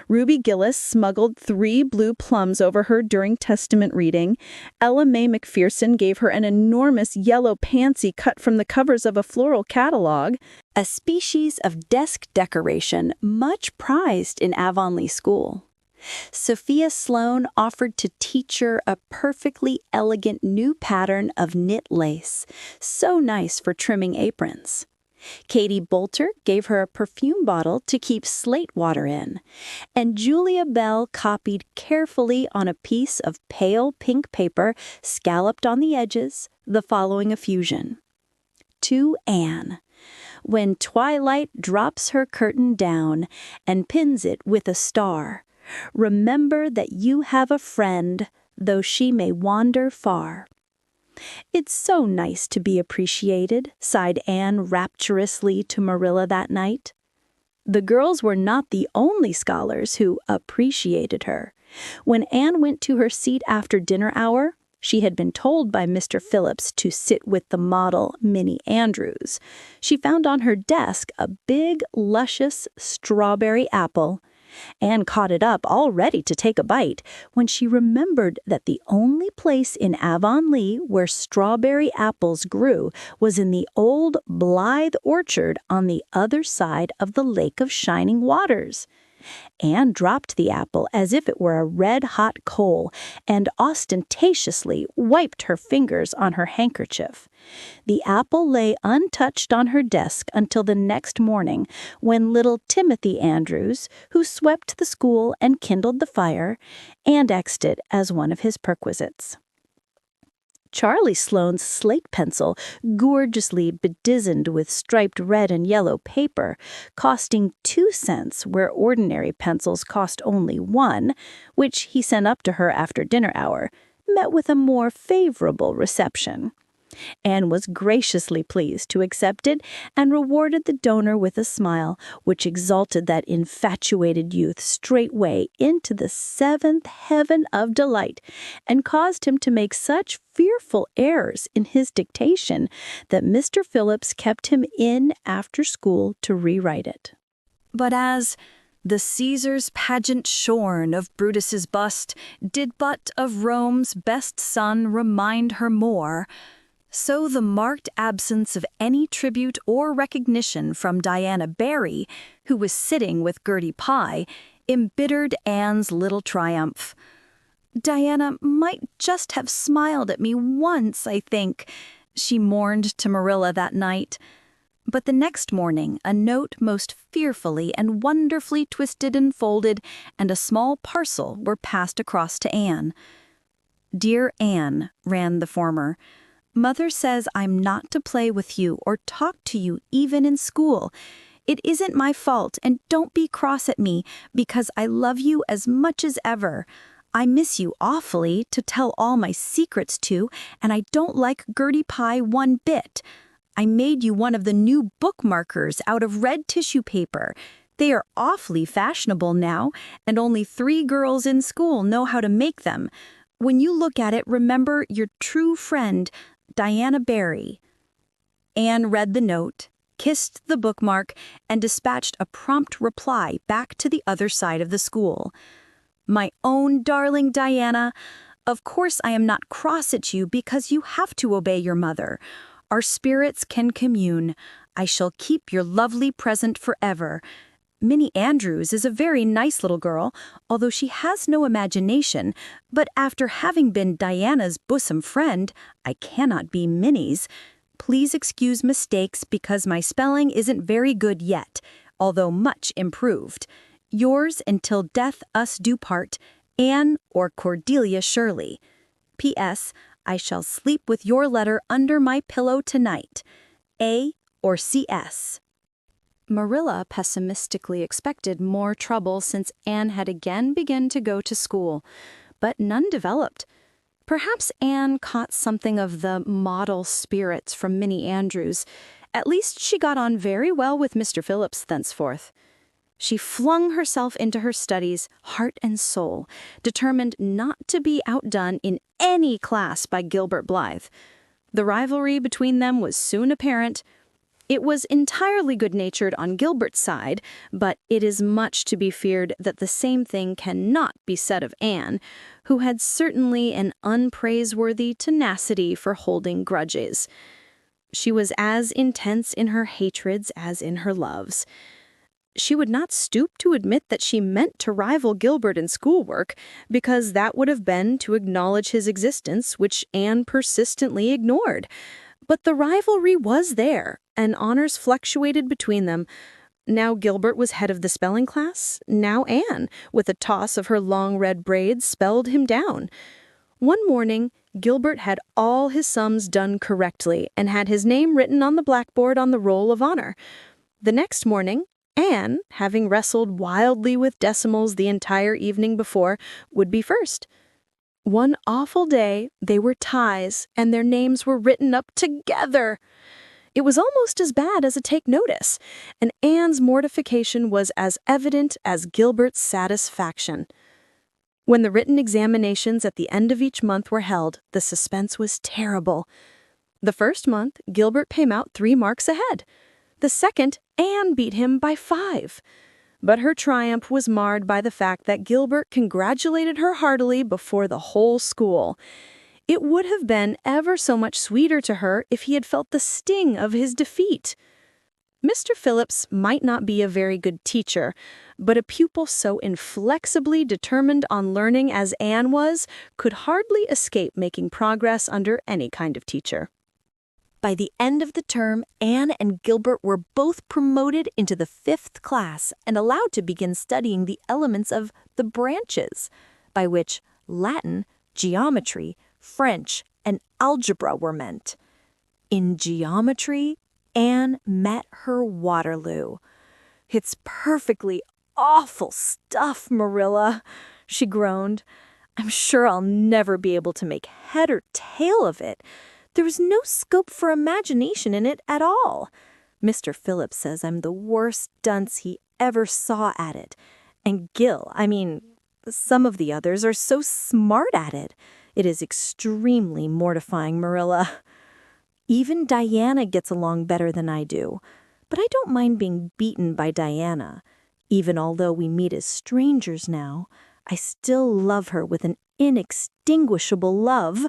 Ruby Gillis smuggled 3 blue plums over her during Testament reading. Ella Mae McPherson gave her an enormous yellow pansy cut from the covers of a floral catalog. A species of desk decoration much prized in Avonlea School. Sophia Sloane offered to teach her a perfectly elegant new pattern of knit lace, so nice for trimming aprons. Katie Bolter gave her a perfume bottle to keep slate water in, and Julia Bell copied carefully on a piece of pale pink paper scalloped on the edges the following effusion. To Anne, when twilight drops her curtain down and pins it with a star, remember that you have a friend, though she may wander far. It's so nice to be appreciated, sighed Anne rapturously to Marilla that night. The girls were not the only scholars who appreciated her. When Anne went to her seat after dinner hour, she had been told by Mr. Phillips to sit with the model Minnie Andrews. She found on her desk a big, luscious strawberry apple. Anne caught it up, all ready to take a bite, when she remembered that the only place in Avonlea where strawberry apples grew was in the old Blythe orchard on the other side of the Lake of Shining Waters. Anne dropped the apple as if it were a red-hot coal and ostentatiously wiped her fingers on her handkerchief. The apple lay untouched on her desk until the next morning, when little Timothy Andrews, who swept the school and kindled the fire, annexed it as one of his perquisites. Charlie Sloane's slate pencil, gorgeously bedizened with striped red and yellow paper, costing 2 cents where ordinary pencils cost only 1, which he sent up to her after dinner hour, met with a more favorable reception. Anne was graciously pleased to accept it and rewarded the donor with a smile, which exalted that infatuated youth straightway into the 7th heaven of delight and caused him to make such fearful errors in his dictation that Mr. Phillips kept him in after school to rewrite it. But as the Caesar's pageant shorn of Brutus's bust did but of Rome's best son remind her more, so the marked absence of any tribute or recognition from Diana Barry, who was sitting with Gertie Pye, embittered Anne's little triumph. "Diana might just have smiled at me once, I think," she mourned to Marilla that night. But the next morning a note most fearfully and wonderfully twisted and folded and a small parcel were passed across to Anne. "Dear Anne," ran the former, "Mother says I'm not to play with you or talk to you even in school. It isn't my fault, and don't be cross at me, because I love you as much as ever. I miss you awfully to tell all my secrets to, and I don't like Gertie Pye one bit. I made you one of the new bookmarkers out of red tissue paper. They are awfully fashionable now, and only 3 girls in school know how to make them. When you look at it, remember your true friend, Diana Barry." Anne read the note, kissed the bookmark, and dispatched a prompt reply back to the other side of the school. "My own darling Diana, of course I am not cross at you because you have to obey your mother. Our spirits can commune. I shall keep your lovely present forever. Minnie Andrews is a very nice little girl, although she has no imagination, but after having been Diana's bosom friend, I cannot be Minnie's. Please excuse mistakes because my spelling isn't very good yet, although much improved. Yours until death us do part, Anne or Cordelia Shirley. P.S. I shall sleep with your letter under my pillow tonight. A or C.S." Marilla pessimistically expected more trouble since Anne had again begun to go to school, but none developed. Perhaps Anne caught something of the model spirits from Minnie Andrews. At least she got on very well with Mr. Phillips thenceforth. She flung herself into her studies, heart and soul, determined not to be outdone in any class by Gilbert Blythe. The rivalry between them was soon apparent. It was entirely good-natured on Gilbert's side, but it is much to be feared that the same thing cannot be said of Anne, who had certainly an unpraiseworthy tenacity for holding grudges. She was as intense in her hatreds as in her loves. She would not stoop to admit that she meant to rival Gilbert in schoolwork, because that would have been to acknowledge his existence, which Anne persistently ignored. But the rivalry was there, and honors fluctuated between them. Now Gilbert was head of the spelling class, now Anne, with a toss of her long red braids, spelled him down. One morning, Gilbert had all his sums done correctly and had his name written on the blackboard on the roll of honor. The next morning, Anne, having wrestled wildly with decimals the entire evening before, would be first. One awful day, they were ties, and their names were written up together. It was almost as bad as a take notice, and Anne's mortification was as evident as Gilbert's satisfaction. When the written examinations at the end of each month were held, the suspense was terrible. The first month, Gilbert came out 3 marks ahead. The second, Anne beat him by 5. But her triumph was marred by the fact that Gilbert congratulated her heartily before the whole school. It would have been ever so much sweeter to her if he had felt the sting of his defeat. Mr. Phillips might not be a very good teacher, but a pupil so inflexibly determined on learning as Anne was could hardly escape making progress under any kind of teacher. By the end of the term, Anne and Gilbert were both promoted into the 5th class and allowed to begin studying the elements of the branches, by which Latin, geometry, French, and algebra were meant. In geometry, Anne met her Waterloo. "It's perfectly awful stuff, Marilla," she groaned. "I'm sure I'll never be able to make head or tail of it. There was no scope for imagination in it at all. Mr. Phillips says I'm the worst dunce he ever saw at it. And some of the others are so smart at it. It is extremely mortifying, Marilla. Even Diana gets along better than I do. But I don't mind being beaten by Diana. Even although we meet as strangers now, I still love her with an inextinguishable love.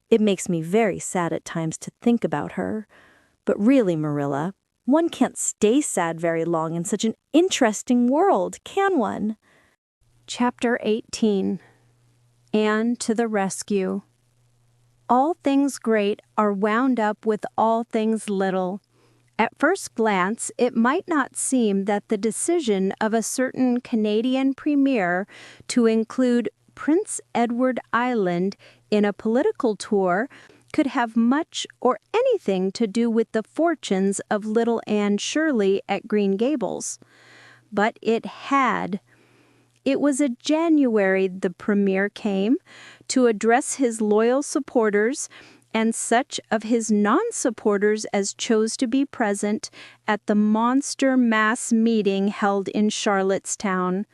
It makes me very sad at times to think about her. But really, Marilla, one can't stay sad very long in such an interesting world, can one?" Chapter 18. Anne to the Rescue. All things great are wound up with all things little. At first glance, it might not seem that the decision of a certain Canadian premier to include Prince Edward Island in a political tour could have much or anything to do with the fortunes of little Anne Shirley at Green Gables. But it had. It was in January the premier came to address his loyal supporters and such of his non-supporters as chose to be present at the monster mass meeting held in Charlottetown.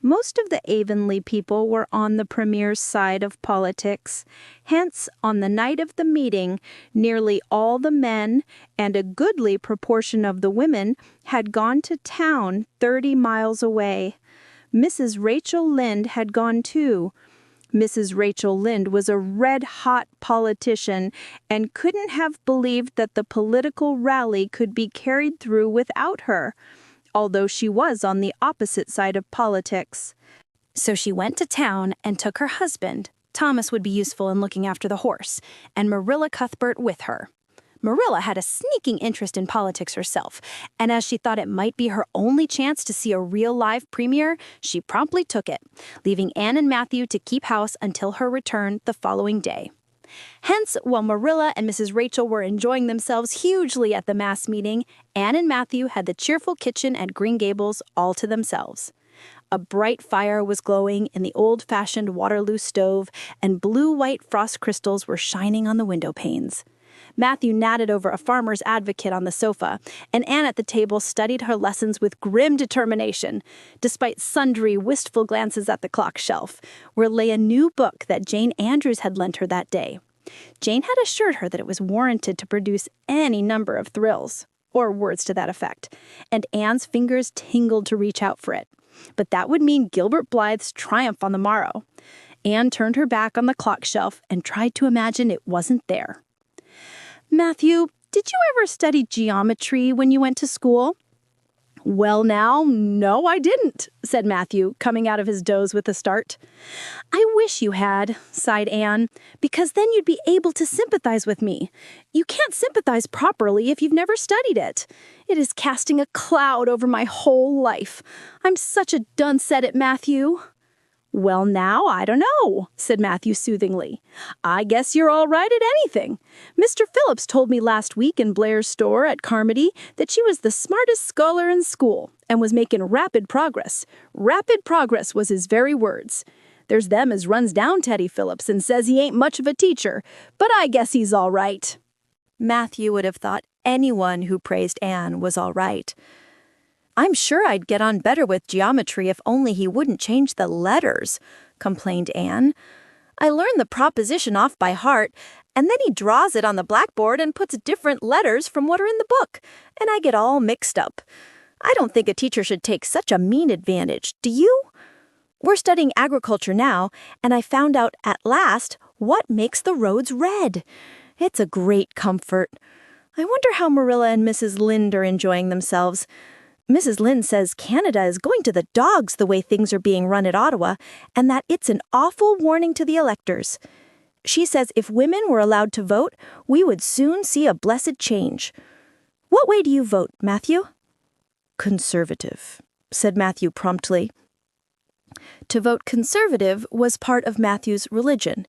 Most of the Avonlea people were on the premier's side of politics. Hence, on the night of the meeting, nearly all the men and a goodly proportion of the women had gone to town 30 miles away. Mrs. Rachel Lynde had gone too. Mrs. Rachel Lynde was a red-hot politician and couldn't have believed that the political rally could be carried through without her, although she was on the opposite side of politics. So she went to town and took her husband, Thomas would be useful in looking after the horse, and Marilla Cuthbert with her. Marilla had a sneaking interest in politics herself, and as she thought it might be her only chance to see a real live premier, she promptly took it, leaving Anne and Matthew to keep house until her return the following day. Hence, while Marilla and Mrs. Rachel were enjoying themselves hugely at the mass meeting, Anne and Matthew had the cheerful kitchen at Green Gables all to themselves. A bright fire was glowing in the old-fashioned Waterloo stove, and blue-white frost crystals were shining on the window panes. Matthew natted over a farmer's advocate on the sofa, and Anne at the table studied her lessons with grim determination, despite sundry wistful glances at the clock shelf, where lay a new book that Jane Andrews had lent her that day. Jane had assured her that it was warranted to produce any number of thrills, or words to that effect, and Anne's fingers tingled to reach out for it. But that would mean Gilbert Blythe's triumph on the morrow. Anne turned her back on the clock shelf and tried to imagine it wasn't there. Matthew, did you ever study geometry when you went to school? Well now, no, I didn't, said Matthew, coming out of his doze with a start. I wish you had, sighed Anne, because then you'd be able to sympathize with me. You can't sympathize properly if you've never studied it. It is casting a cloud over my whole life. I'm such a dunce at it, Matthew. Well now, I don't know, said Matthew soothingly. I guess you're all right at anything. Mr. Phillips told me last week in Blair's store at Carmody that she was the smartest scholar in school and was making rapid progress. Rapid progress was his very words. There's them as runs down Teddy Phillips and says he ain't much of a teacher, but I guess he's all right. Matthew would have thought anyone who praised Anne was all right. I'm sure I'd get on better with geometry if only he wouldn't change the letters, complained Anne. I learned the proposition off by heart, and then he draws it on the blackboard and puts different letters from what are in the book, and I get all mixed up. I don't think a teacher should take such a mean advantage, do you? We're studying agriculture now, and I found out at last what makes the roads red. It's a great comfort. I wonder how Marilla and Mrs. Lynde are enjoying themselves. Mrs. Lynde says Canada is going to the dogs the way things are being run at Ottawa, and that it's an awful warning to the electors. She says if women were allowed to vote, we would soon see a blessed change. What way do you vote, Matthew? Conservative, said Matthew promptly. To vote conservative was part of Matthew's religion.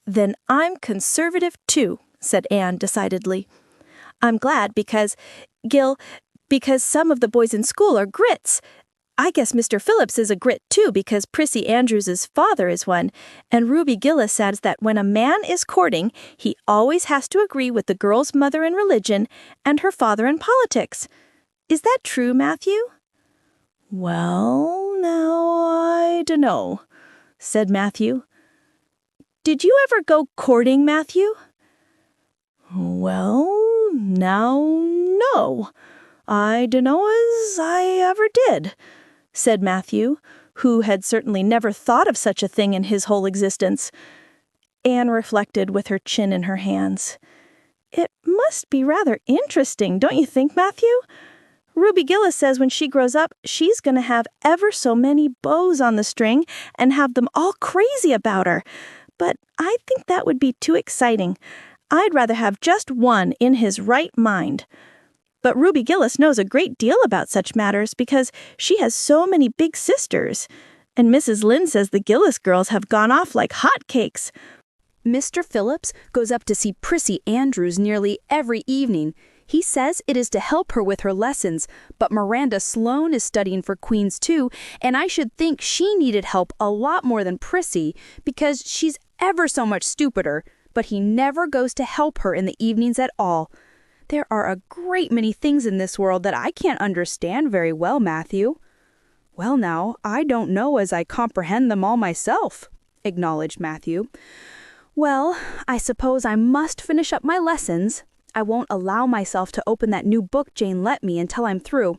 Then I'm conservative too, said Anne decidedly. I'm glad because some of the boys in school are grits. I guess Mr. Phillips is a grit too because Prissy Andrews's father is one, and Ruby Gillis says that when a man is courting, he always has to agree with the girl's mother in religion and her father in politics. Is that true, Matthew? Well, now I dunno, said Matthew. Did you ever go courting, Matthew? Well, now, no. I dunno as I ever did, said Matthew, who had certainly never thought of such a thing in his whole existence. Anne reflected with her chin in her hands. It must be rather interesting, don't you think, Matthew? Ruby Gillis says when she grows up, she's going to have ever so many bows on the string and have them all crazy about her. But I think that would be too exciting. I'd rather have just one in his right mind. But Ruby Gillis knows a great deal about such matters because she has so many big sisters. And Mrs. Lynde says the Gillis girls have gone off like hotcakes. Mr. Phillips goes up to see Prissy Andrews nearly every evening. He says it is to help her with her lessons, but Miranda Sloane is studying for Queen's too, and I should think she needed help a lot more than Prissy because she's ever so much stupider, but he never goes to help her in the evenings at all. There are a great many things in this world that I can't understand very well, Matthew. Well now, I don't know as I comprehend them all myself, acknowledged Matthew. Well, I suppose I must finish up my lessons. I won't allow myself to open that new book Jane lent me until I'm through.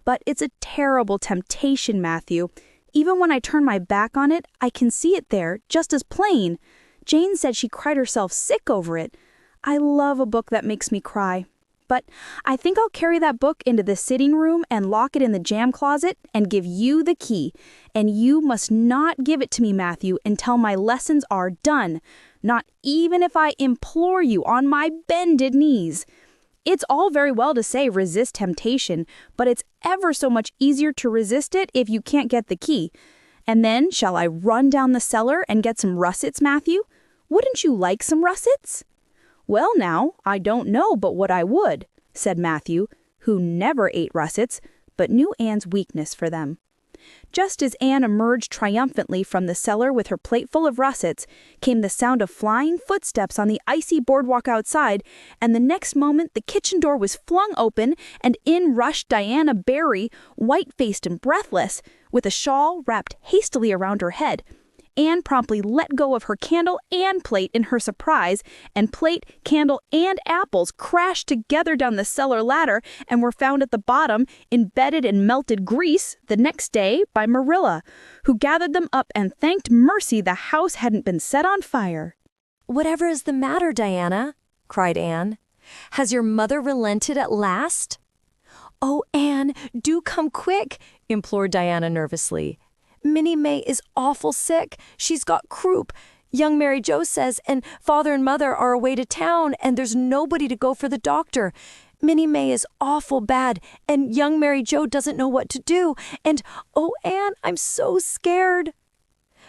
But it's a terrible temptation, Matthew. Even when I turn my back on it, I can see it there, just as plain. Jane said she cried herself sick over it. I love a book that makes me cry. But I think I'll carry that book into the sitting room and lock it in the jam closet and give you the key. And you must not give it to me, Matthew, until my lessons are done. Not even if I implore you on my bended knees. It's all very well to say resist temptation, but it's ever so much easier to resist it if you can't get the key. And then shall I run down the cellar and get some russets, Matthew? Wouldn't you like some russets? Well now, I don't know but what I would, said Matthew, who never ate russets, but knew Anne's weakness for them. Just as Anne emerged triumphantly from the cellar with her plate full of russets, came the sound of flying footsteps on the icy boardwalk outside, and the next moment the kitchen door was flung open, and in rushed Diana Barry, white-faced and breathless, with a shawl wrapped hastily around her head. Anne promptly let go of her candle and plate in her surprise, and plate, candle, and apples crashed together down the cellar ladder and were found at the bottom, embedded in melted grease, the next day by Marilla, who gathered them up and thanked mercy the house hadn't been set on fire. "Whatever is the matter, Diana?" cried Anne. "Has your mother relented at last?" "Oh, Anne, do come quick," implored Diana nervously. "Minnie May is awful sick. She's got croup. Young Mary Joe says, and Father and Mother are away to town, and there's nobody to go for the doctor. Minnie May is awful bad, and young Mary Joe doesn't know what to do. And, oh, Anne, I'm so scared."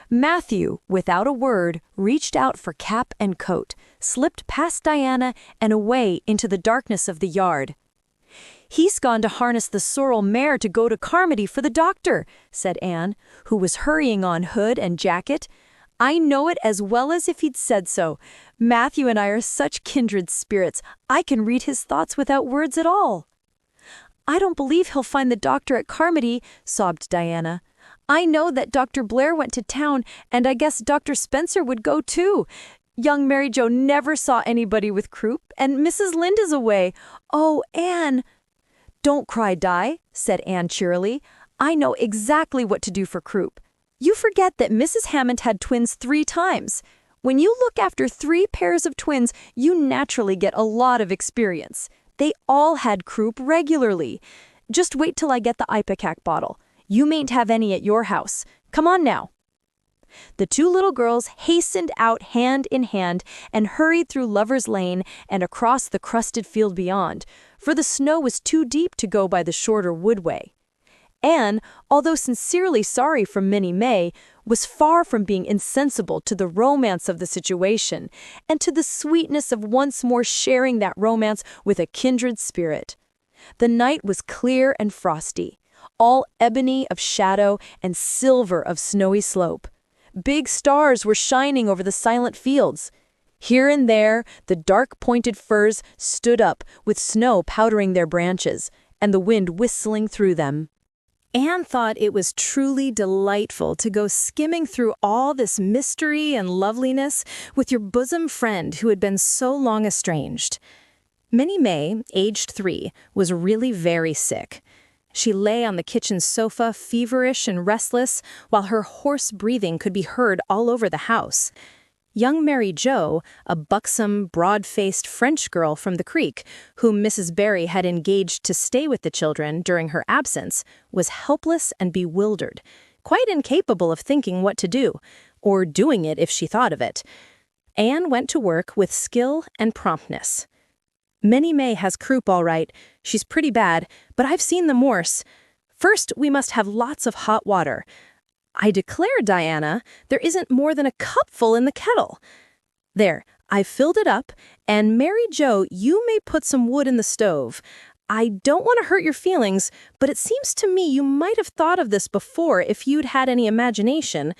Matthew, without a word, reached out for cap and coat, slipped past Diana and away into the darkness of the yard. "He's gone to harness the sorrel mare to go to Carmody for the doctor," said Anne, who was hurrying on hood and jacket. "I know it as well as if he'd said so. Matthew and I are such kindred spirits. I can read his thoughts without words at all." "I don't believe he'll find the doctor at Carmody," sobbed Diana. "I know that Dr. Blair went to town, and I guess Dr. Spencer would go too. Young Mary Joe never saw anybody with croup, and Mrs. Lynde is away. Oh, Anne—" "Don't cry, Di," said Anne cheerily. "I know exactly what to do for croup. You forget that Mrs. Hammond had twins 3 times. When you look after 3 pairs of twins, you naturally get a lot of experience. They all had croup regularly. Just wait till I get the ipecac bottle. You mayn't have any at your house. Come on now." The 2 little girls hastened out hand in hand and hurried through Lover's Lane and across the crusted field beyond, for the snow was too deep to go by the shorter woodway. Anne, although sincerely sorry for Minnie May, was far from being insensible to the romance of the situation and to the sweetness of once more sharing that romance with a kindred spirit. The night was clear and frosty, all ebony of shadow and silver of snowy slope. Big stars were shining over the silent fields. Here and there, the dark-pointed firs stood up, with snow powdering their branches, and the wind whistling through them. Anne thought it was truly delightful to go skimming through all this mystery and loveliness with your bosom friend who had been so long estranged. Minnie May, aged 3, was really very sick. She lay on the kitchen sofa, feverish and restless, while her hoarse breathing could be heard all over the house. Young Mary Joe, a buxom, broad-faced French girl from the creek, whom Mrs. Barry had engaged to stay with the children during her absence, was helpless and bewildered, quite incapable of thinking what to do, or doing it if she thought of it. Anne went to work with skill and promptness. "Minnie May has croup all right. She's pretty bad, but I've seen them worse. First, we must have lots of hot water. I declare, Diana, there isn't more than a cupful in the kettle. There, I've filled it up, and Mary Joe, you may put some wood in the stove. I don't want to hurt your feelings, but it seems to me you might have thought of this before if you'd had any imagination.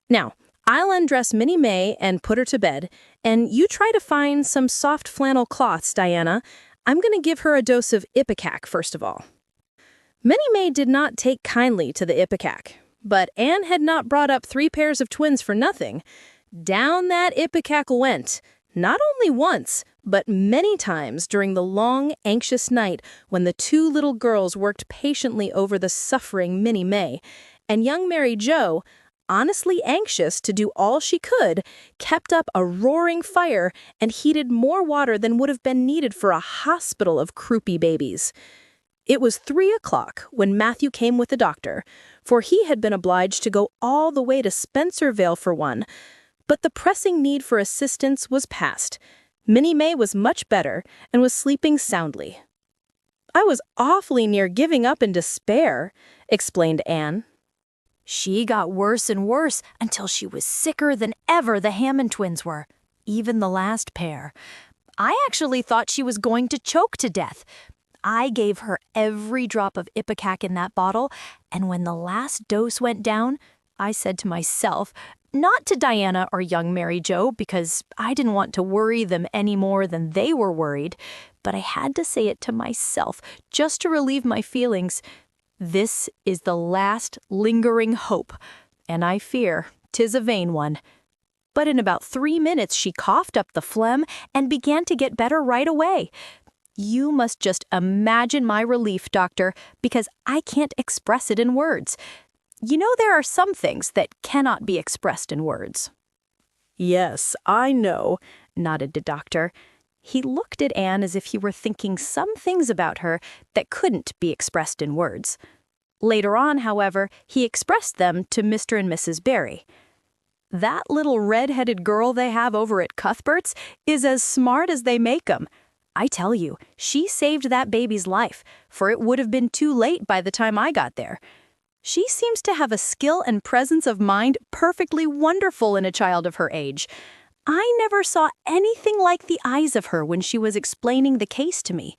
Now, I'll undress Minnie May and put her to bed, and you try to find some soft flannel cloths, Diana. I'm going to give her a dose of ipecac first of all." Minnie May did not take kindly to the ipecac, but Anne had not brought up 3 pairs of twins for nothing. Down that ipecac went, not only once, but many times during the long, anxious night when the 2 little girls worked patiently over the suffering Minnie May, and young Mary Joe, honestly anxious to do all she could, kept up a roaring fire and heated more water than would have been needed for a hospital of croupy babies. It was 3 o'clock when Matthew came with the doctor, for he had been obliged to go all the way to Spencervale for one. But the pressing need for assistance was past. Minnie May was much better and was sleeping soundly. "I was awfully near giving up in despair," explained Anne. "She got worse and worse until she was sicker than ever the Hammond twins were, even the last pair. I actually thought she was going to choke to death. I gave her every drop of ipecac in that bottle, and when the last dose went down, I said to myself, not to Diana or young Mary Jo, because I didn't want to worry them any more than they were worried, but I had to say it to myself just to relieve my feelings. This is the last lingering hope, and I fear 'tis a vain one. But in about 3 minutes she coughed up the phlegm and began to get better right away. You must just imagine my relief, doctor, because I can't express it in words. You know, there are some things that cannot be expressed in words. Yes, I know, Nodded the doctor. He looked at Anne as if he were thinking some things about her that couldn't be expressed in words. Later on, however, he expressed them to Mr. and Mrs. Barry. That little red-headed girl they have over at Cuthbert's is as smart as they make 'em. I tell you, she saved that baby's life, for it would have been too late by the time I got there. She seems to have a skill and presence of mind perfectly wonderful in a child of her age. I never saw anything like the eyes of her when she was explaining the case to me.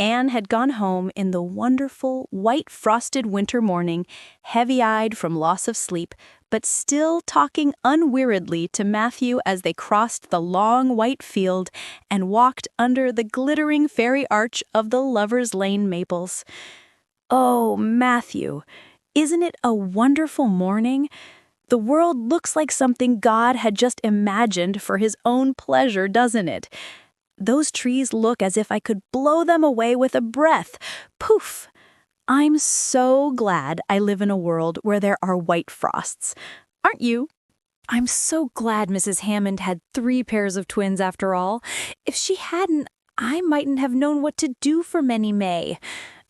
Anne had gone home in the wonderful, white-frosted winter morning, heavy-eyed from loss of sleep, but still talking unweariedly to Matthew as they crossed the long white field and walked under the glittering fairy arch of the Lover's Lane maples. Oh, Matthew, isn't it a wonderful morning? The world looks like something God had just imagined for his own pleasure, doesn't it? Those trees look as if I could blow them away with a breath. Poof! I'm so glad I live in a world where there are white frosts. Aren't you? I'm so glad Mrs. Hammond had 3 pairs of twins after all. If she hadn't, I mightn't have known what to do for Minnie May.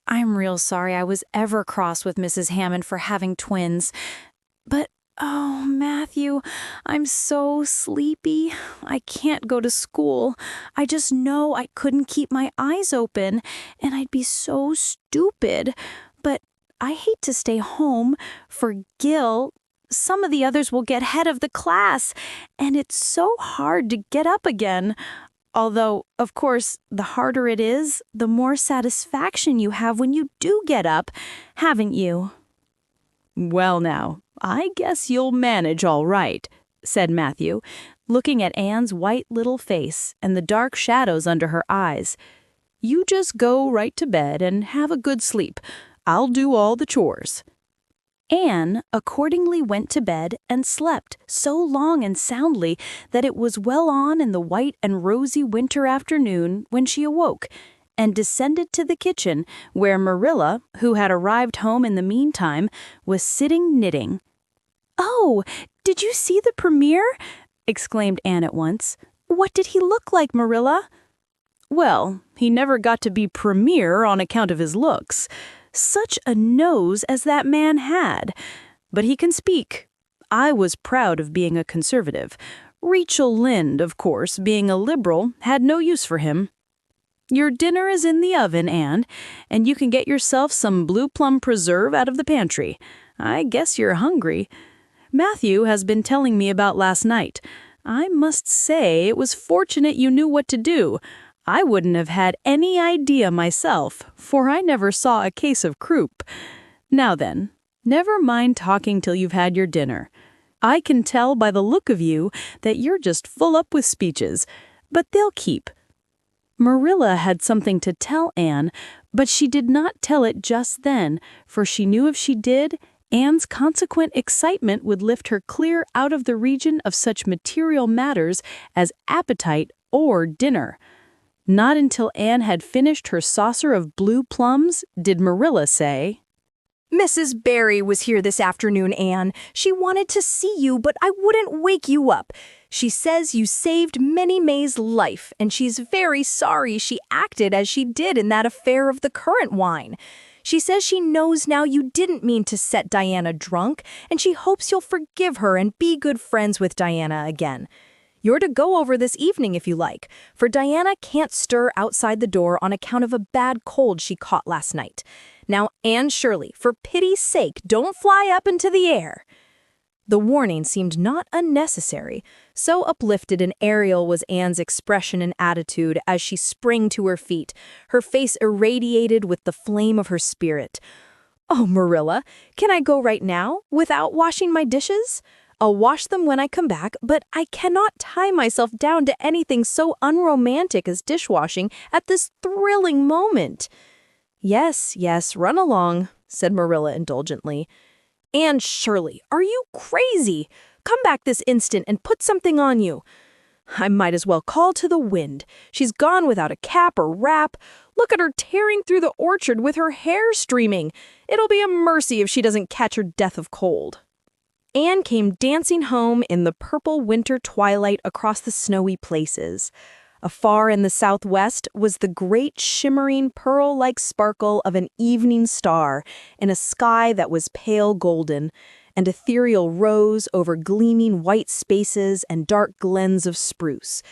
I'm real sorry I was ever cross with Mrs. Hammond for having twins. But, oh, Matthew, I'm so sleepy. I can't go to school. I just know I couldn't keep my eyes open, and I'd be so stupid. But I hate to stay home. For Gil, some of the others will get head of the class, and it's so hard to get up again. Although, of course, the harder it is, the more satisfaction you have when you do get up, haven't you? Well now, I guess you'll manage all right, said Matthew, looking at Anne's white little face and the dark shadows under her eyes. You just go right to bed and have a good sleep. I'll do all the chores. Anne accordingly went to bed and slept so long and soundly that it was well on in the white and rosy winter afternoon when she awoke, and descended to the kitchen, where Marilla, who had arrived home in the meantime, was sitting knitting. "Oh, did you see the premiere?" exclaimed Anne at once. "What did he look like, Marilla?" "Well, he never got to be premier on account of his looks. Such a nose as that man had. But he can speak. I was proud of being a conservative. Rachel Lynde, of course, being a liberal, had no use for him. Your dinner is in the oven, Anne, and you can get yourself some blue plum preserve out of the pantry. I guess you're hungry. Matthew has been telling me about last night. I must say it was fortunate you knew what to do. I wouldn't have had any idea myself, for I never saw a case of croup. Now then, never mind talking till you've had your dinner. I can tell by the look of you that you're just full up with speeches, but they'll keep." Marilla had something to tell Anne, but she did not tell it just then, for she knew if she did, Anne's consequent excitement would lift her clear out of the region of such material matters as appetite or dinner. Not until Anne had finished her saucer of blue plums did Marilla say, "Mrs. Barry was here this afternoon, Anne. She wanted to see you, but I wouldn't wake you up. She says you saved Minnie May's life, and she's very sorry she acted as she did in that affair of the currant wine. She says she knows now you didn't mean to set Diana drunk, and she hopes you'll forgive her and be good friends with Diana again. You're to go over this evening if you like, for Diana can't stir outside the door on account of a bad cold she caught last night. Now, Anne Shirley, for pity's sake, don't fly up into the air." The warning seemed not unnecessary. So uplifted and aerial was Anne's expression and attitude as she sprang to her feet, her face irradiated with the flame of her spirit. "Oh, Marilla, can I go right now, without washing my dishes? I'll wash them when I come back, but I cannot tie myself down to anything so unromantic as dishwashing at this thrilling moment." "Yes, yes, run along," said Marilla indulgently. "Anne Shirley, are you crazy? Come back this instant and put something on you." "I might as well call to the wind. She's gone without a cap or wrap. Look at her tearing through the orchard with her hair streaming. It'll be a mercy if she doesn't catch her death of cold." Anne came dancing home in the purple winter twilight across the snowy places. Afar in the southwest was the great shimmering pearl-like sparkle of an evening star in a sky that was pale golden, and ethereal rose over gleaming white spaces and dark glens of spruce.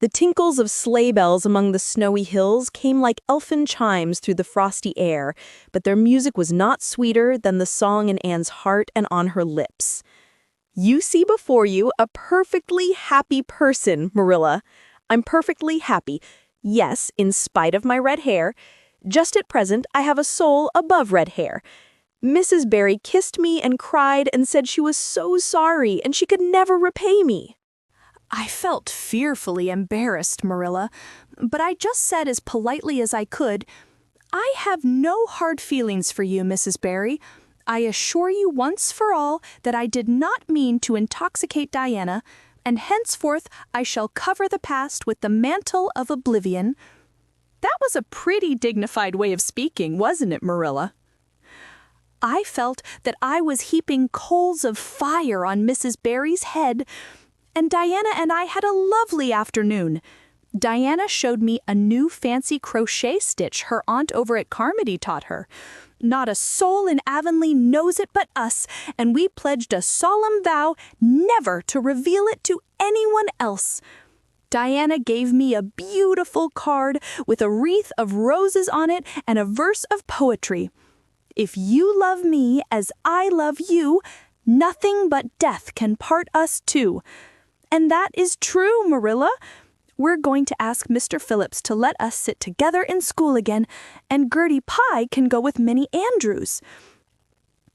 The tinkles of sleigh bells among the snowy hills came like elfin chimes through the frosty air, but their music was not sweeter than the song in Anne's heart and on her lips. "You see before you a perfectly happy person, Marilla. I'm perfectly happy. Yes, in spite of my red hair. Just at present, I have a soul above red hair. Mrs. Barry kissed me and cried and said she was so sorry and she could never repay me." I felt fearfully embarrassed, Marilla, but I just said as politely as I could, "I have no hard feelings for you, Mrs. Barry. I assure you once for all that I did not mean to intoxicate Diana, and henceforth I shall cover the past with the mantle of oblivion." That was a pretty dignified way of speaking, wasn't it, Marilla? I felt that I was heaping coals of fire on Mrs. Barry's head, and Diana and I had a lovely afternoon. Diana showed me a new fancy crochet stitch her aunt over at Carmody taught her. Not a soul in Avonlea knows it but us, and we pledged a solemn vow never to reveal it to anyone else. Diana gave me a beautiful card with a wreath of roses on it and a verse of poetry. "If you love me as I love you, nothing but death can part us two." And that is true, Marilla. We're going to ask Mr. Phillips to let us sit together in school again, and Gertie Pye can go with Minnie Andrews.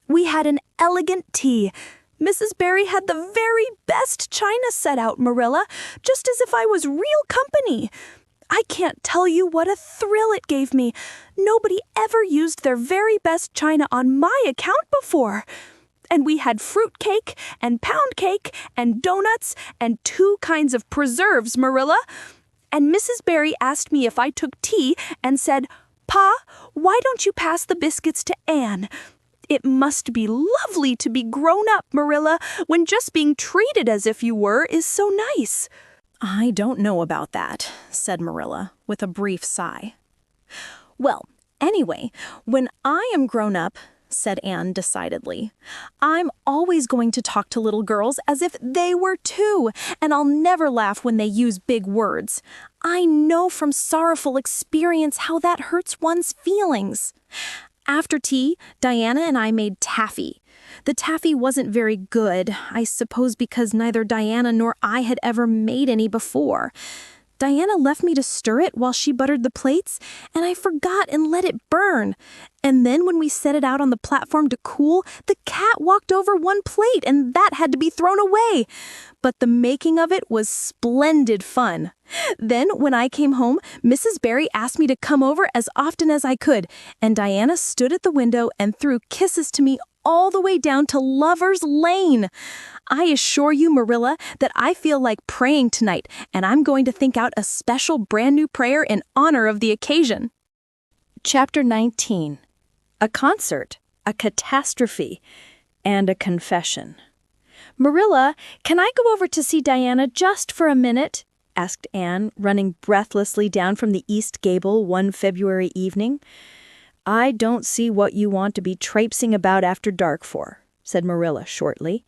We had an elegant tea. Mrs. Barry had the very best china set out, Marilla, just as if I was real company. I can't tell you what a thrill it gave me. Nobody ever used their very best china on my account before. And we had fruit cake and pound cake and donuts and 2 kinds of preserves, Marilla. And Mrs. Barry asked me if I took tea and said, "Pa, why don't you pass the biscuits to Anne?" It must be lovely to be grown up, Marilla, when just being treated as if you were is so nice. "I don't know about that," said Marilla, with a brief sigh. "Well, anyway, when I am grown up," said Anne decidedly, "I'm always going to talk to little girls as if they were too, and I'll never laugh when they use big words. I know from sorrowful experience how that hurts one's feelings." After tea, Diana and I made taffy. The taffy wasn't very good, I suppose because neither Diana nor I had ever made any before. Diana left me to stir it while she buttered the plates, and I forgot and let it burn. And then when we set it out on the platform to cool, the cat walked over one plate, and that had to be thrown away. But the making of it was splendid fun. Then, when I came home, Mrs. Barry asked me to come over as often as I could, and Diana stood at the window and threw kisses to me all the way down to Lover's Lane. I assure you, Marilla, that I feel like praying tonight, and I'm going to think out a special brand new prayer in honor of the occasion. Chapter 19. A concert, a catastrophe, and a confession. "Marilla, can I go over to see Diana just for a minute?" asked Anne, running breathlessly down from the east gable one February evening. "I don't see what you want to be traipsing about after dark for," said Marilla shortly.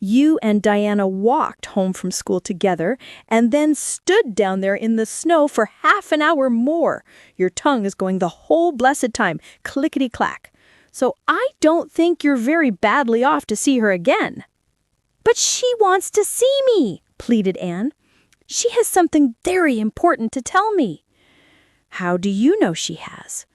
"You and Diana walked home from school together and then stood down there in the snow for half an hour more. Your tongue is going the whole blessed time, clickety-clack. So I don't think you're very badly off to see her again." But she wants to see me, pleaded Anne. She has something very important to tell me. How do you know she has?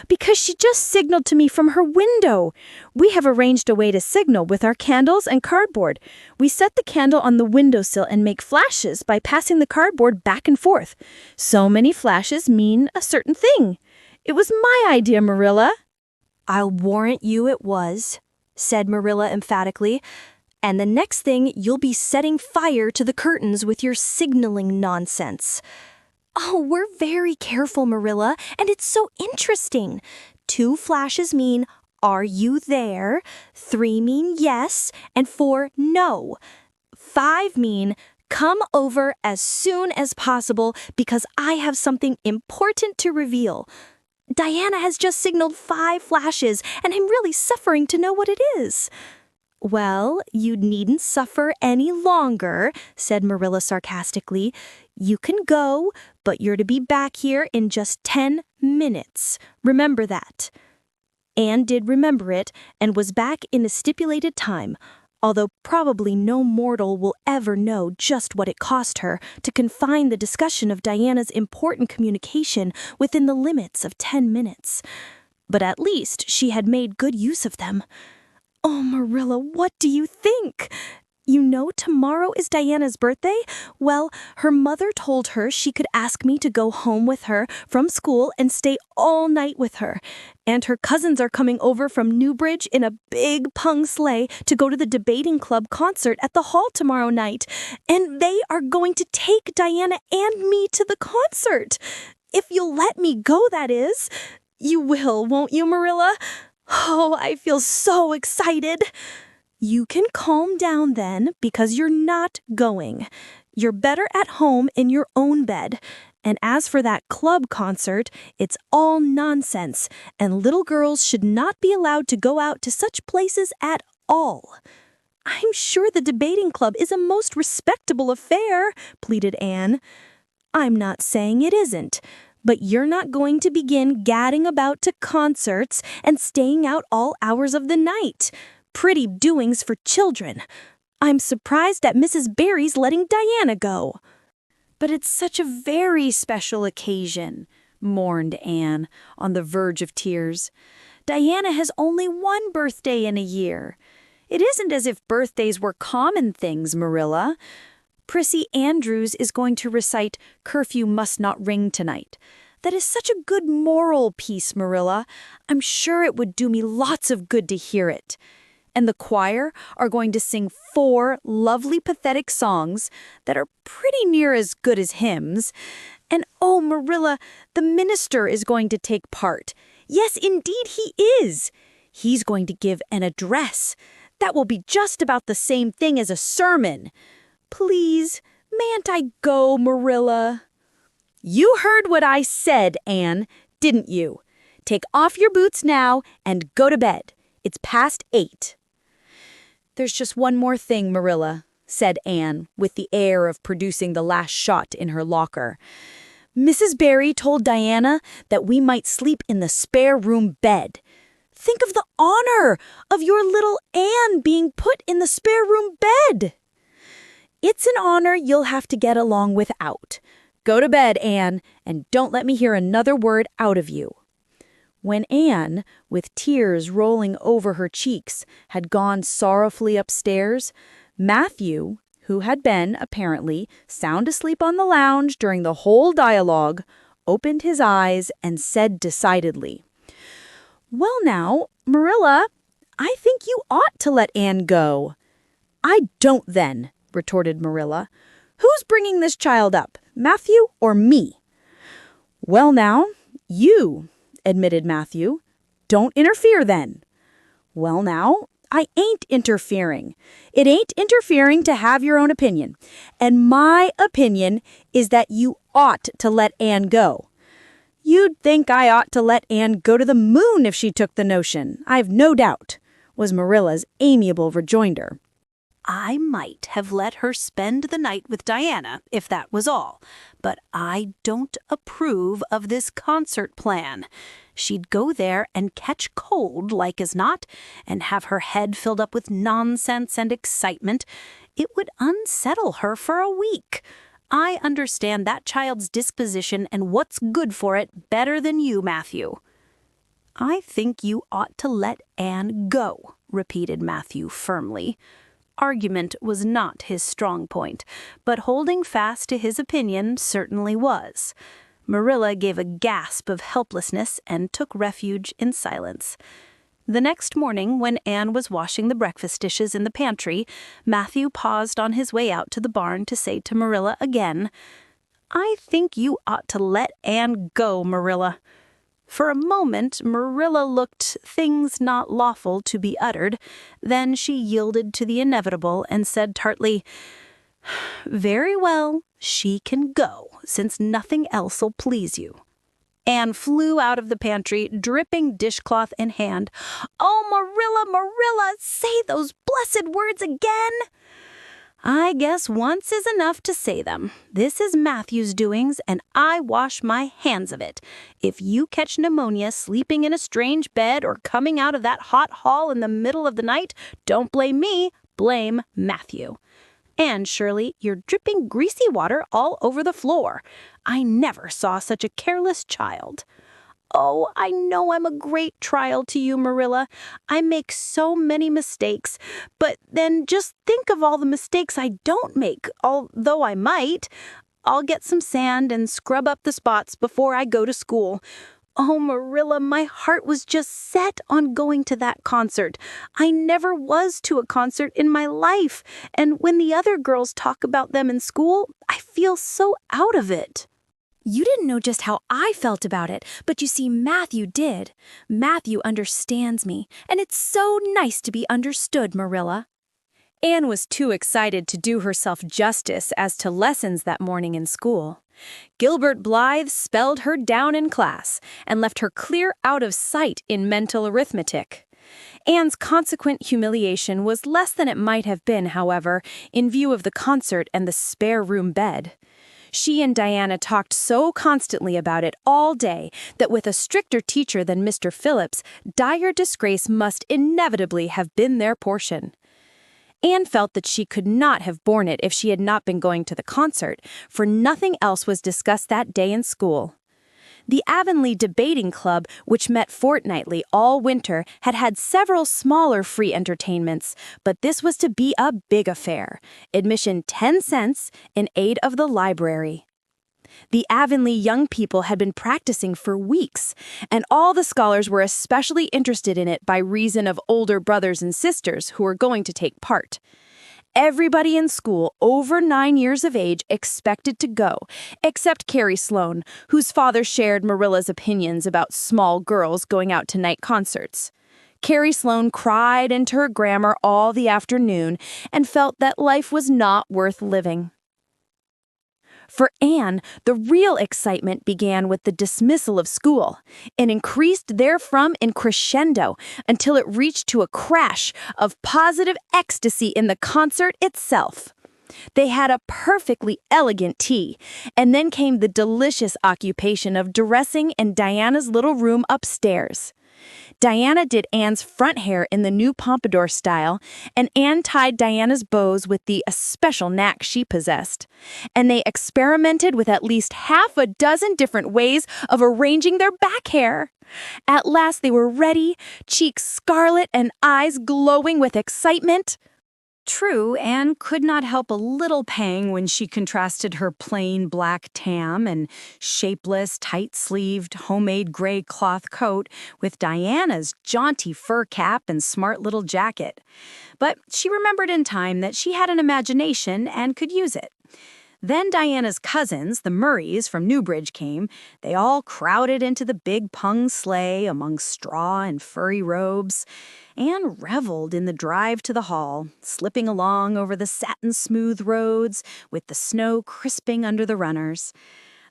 Because she just signaled to me from her window. We have arranged a way to signal with our candles and cardboard. We set the candle on the windowsill and make flashes by passing the cardboard back and forth. So many flashes mean a certain thing. It was my idea, Marilla. I'll warrant you it was, said Marilla emphatically. And the next thing, you'll be setting fire to the curtains with your signaling nonsense. Oh, we're very careful, Marilla, and it's so interesting. 2 flashes mean, are you there? 3 mean yes, and 4, no. 5 mean, come over as soon as possible because I have something important to reveal. Diana has just signaled 5 flashes, and I'm really suffering to know what it is. Well, you needn't suffer any longer, said Marilla sarcastically. You can go, but you're to be back here in just 10 minutes. Remember that. Anne did remember it and was back in the stipulated time, although probably no mortal will ever know just what it cost her to confine the discussion of Diana's important communication within the limits of 10 minutes. But at least she had made good use of them. Oh, Marilla, what do you think? You know tomorrow is Diana's birthday? Well, her mother told her she could ask me to go home with her from school and stay all night with her. And her cousins are coming over from Newbridge in a big pung sleigh to go to the debating club concert at the hall tomorrow night. And they are going to take Diana and me to the concert. If you'll let me go, that is. You will, won't you, Marilla? Oh, I feel so excited. You can calm down then, because you're not going. You're better at home in your own bed. And as for that club concert, it's all nonsense, and little girls should not be allowed to go out to such places at all. I'm sure the debating club is a most respectable affair, pleaded Anne. I'm not saying it isn't. But you're not going to begin gadding about to concerts and staying out all hours of the night. Pretty doings for children. I'm surprised at Mrs. Barry's letting Diana go. But it's such a very special occasion, mourned Anne, on the verge of tears. Diana has only 1 birthday in a year. It isn't as if birthdays were common things, Marilla. Prissy Andrews is going to recite Curfew Must Not Ring tonight. That is such a good moral piece, Marilla. I'm sure it would do me lots of good to hear it. And the choir are going to sing 4 lovely pathetic songs that are pretty near as good as hymns. And oh, Marilla, the minister is going to take part. Yes, indeed he is. He's going to give an address. That will be just about the same thing as a sermon. Please, mayn't I go, Marilla? You heard what I said, Anne, didn't you? Take off your boots now and go to bed. It's past 8. There's just one more thing, Marilla, said Anne, with the air of producing the last shot in her locker. Mrs. Barry told Diana that we might sleep in the spare room bed. Think of the honor of your little Anne being put in the spare room bed. It's an honor you'll have to get along without. Go to bed, Anne, and don't let me hear another word out of you. When Anne, with tears rolling over her cheeks, had gone sorrowfully upstairs, Matthew, who had been, apparently, sound asleep on the lounge during the whole dialogue, opened his eyes and said decidedly, "Well now, Marilla, I think you ought to let Anne go." "I don't then," retorted Marilla. "Who's bringing this child up, Matthew or me?" "Well now, you," admitted Matthew. "Don't interfere then." "Well now, I ain't interfering. It ain't interfering to have your own opinion. And my opinion is that you ought to let Anne go." "You'd think I ought to let Anne go to the moon if she took the notion, I've no doubt," was Marilla's amiable rejoinder. I might have let her spend the night with Diana, if that was all. But I don't approve of this concert plan. She'd go there and catch cold like as not, and have her head filled up with nonsense and excitement. It would unsettle her for a week. I understand that child's disposition and what's good for it better than you, Matthew." "I think you ought to let Anne go," repeated Matthew firmly. Argument was not his strong point, but holding fast to his opinion certainly was. Marilla gave a gasp of helplessness and took refuge in silence. The next morning, when Anne was washing the breakfast dishes in the pantry, Matthew paused on his way out to the barn to say to Marilla again, "I think you ought to let Anne go, Marilla." For a moment, Marilla looked things not lawful to be uttered. Then she yielded to the inevitable and said tartly, "Very well, she can go, since nothing else'll please you." Anne flew out of the pantry, dripping dishcloth in hand. "Oh, Marilla, Marilla, say those blessed words again!" "I guess once is enough to say them. This is Matthew's doings, and I wash my hands of it. If you catch pneumonia sleeping in a strange bed or coming out of that hot hall in the middle of the night, don't blame me, blame Matthew. Anne Shirley, you're dripping greasy water all over the floor. I never saw such a careless child." "Oh, I know I'm a great trial to you, Marilla. I make so many mistakes. But then just think of all the mistakes I don't make, although I might. I'll get some sand and scrub up the spots before I go to school. Oh, Marilla, my heart was just set on going to that concert. I never was to a concert in my life, and when the other girls talk about them in school, I feel so out of it." You didn't know just how I felt about it, but you see, Matthew did. Matthew understands me, and it's so nice to be understood, Marilla. Anne was too excited to do herself justice as to lessons that morning in school. Gilbert Blythe spelled her down in class and left her clear out of sight in mental arithmetic. Anne's consequent humiliation was less than it might have been, however, in view of the concert and the spare room bed. She and Diana talked so constantly about it all day that with a stricter teacher than Mr. Phillips, dire disgrace must inevitably have been their portion. Anne felt that she could not have borne it if she had not been going to the concert, for nothing else was discussed that day in school. The Avonlea Debating Club, which met fortnightly all winter, had had several smaller free entertainments, but this was to be a big affair. Admission 10 cents in aid of the library. The Avonlea young people had been practicing for weeks, and all the scholars were especially interested in it by reason of older brothers and sisters who were going to take part. Everybody in school over 9 years of age expected to go, except Carrie Sloane, whose father shared Marilla's opinions about small girls going out to night concerts. Carrie Sloane cried into her grammar all the afternoon and felt that life was not worth living. For Anne, the real excitement began with the dismissal of school and increased therefrom in crescendo until it reached to a crash of positive ecstasy in the concert itself. They had a perfectly elegant tea, and then came the delicious occupation of dressing in Diana's little room upstairs. Diana did Anne's front hair in the new pompadour style, and Anne tied Diana's bows with the especial knack she possessed. And they experimented with at least half a dozen different ways of arranging their back hair. At last they were ready, cheeks scarlet and eyes glowing with excitement. True, Anne could not help a little pang when she contrasted her plain black tam and shapeless, tight-sleeved, homemade gray cloth coat with Diana's jaunty fur cap and smart little jacket. But she remembered in time that she had an imagination and could use it. Then Diana's cousins, the Murrays from Newbridge, came. They all crowded into the big pung sleigh among straw and furry robes. Anne reveled in the drive to the hall, slipping along over the satin-smooth roads with the snow crisping under the runners.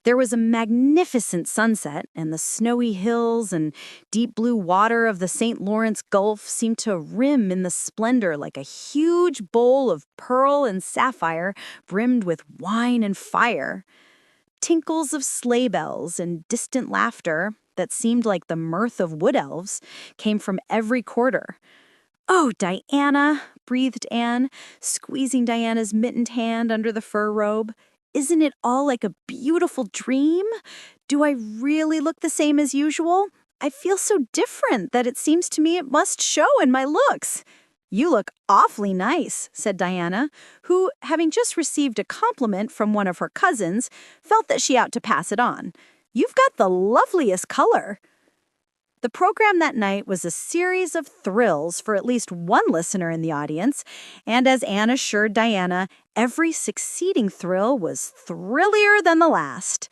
There was a magnificent sunset, and the snowy hills and deep blue water of the St. Lawrence Gulf seemed to rim in the splendor like a huge bowl of pearl and sapphire brimmed with wine and fire. Tinkles of sleigh bells and distant laughter, that seemed like the mirth of wood elves came from every quarter. "Oh, Diana," breathed Anne, squeezing Diana's mittened hand under the fur robe. "Isn't it all like a beautiful dream? Do I really look the same as usual? I feel so different that it seems to me it must show in my looks." "You look awfully nice," said Diana, who, having just received a compliment from one of her cousins, felt that she ought to pass it on. "You've got the loveliest color." The program that night was a series of thrills for at least one listener in the audience, and as Anne assured Diana, every succeeding thrill was thrillier than the last.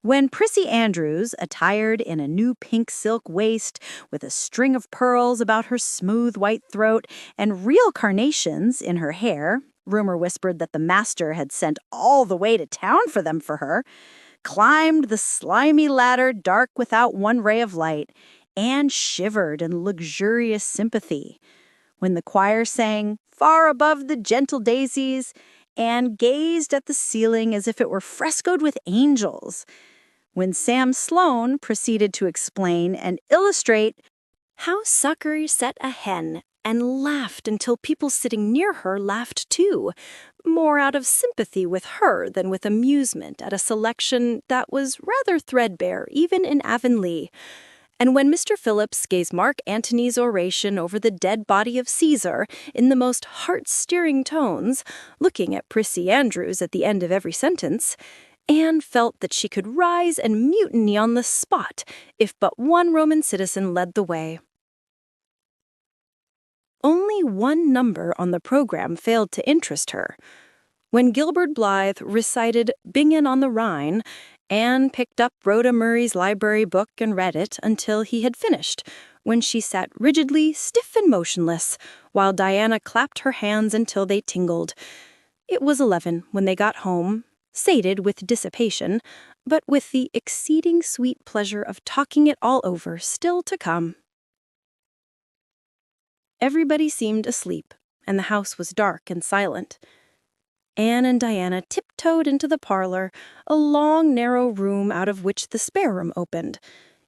When Prissy Andrews, attired in a new pink silk waist with a string of pearls about her smooth white throat and real carnations in her hair, rumor whispered that the master had sent all the way to town for them for her, climbed the slimy ladder dark without one ray of light, Anne shivered in luxurious sympathy. When the choir sang "Far Above the Gentle Daisies," Anne gazed at the ceiling as if it were frescoed with angels. When Sam Sloane proceeded to explain and illustrate how Sucker set a hen and laughed until people sitting near her laughed too, more out of sympathy with her than with amusement at a selection that was rather threadbare even in Avonlea. And when Mr. Phillips gave Mark Antony's oration over the dead body of Caesar in the most heart-stirring tones, looking at Prissy Andrews at the end of every sentence, Anne felt that she could rise and mutiny on the spot if but one Roman citizen led the way. Only one number on the program failed to interest her. When Gilbert Blythe recited Bingen on the Rhine, Anne picked up Rhoda Murray's library book and read it until he had finished, when she sat rigidly, stiff and motionless, while Diana clapped her hands until they tingled. It was 11 when they got home, sated with dissipation, but with the exceeding sweet pleasure of talking it all over still to come. Everybody seemed asleep, and the house was dark and silent. Anne and Diana tiptoed into the parlor, a long, narrow room out of which the spare room opened.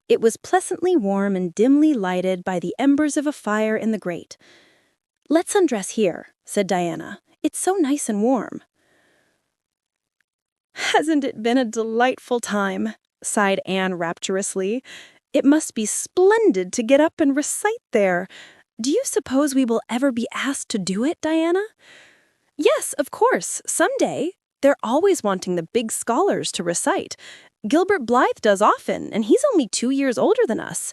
It was pleasantly warm and dimly lighted by the embers of a fire in the grate. "Let's undress here," said Diana. "It's so nice and warm." "Hasn't it been a delightful time?" sighed Anne rapturously. "It must be splendid to get up and recite there. Do you suppose we will ever be asked to do it, Diana?" "Yes, of course, someday. They're always wanting the big scholars to recite. Gilbert Blythe does often, and he's only 2 years older than us.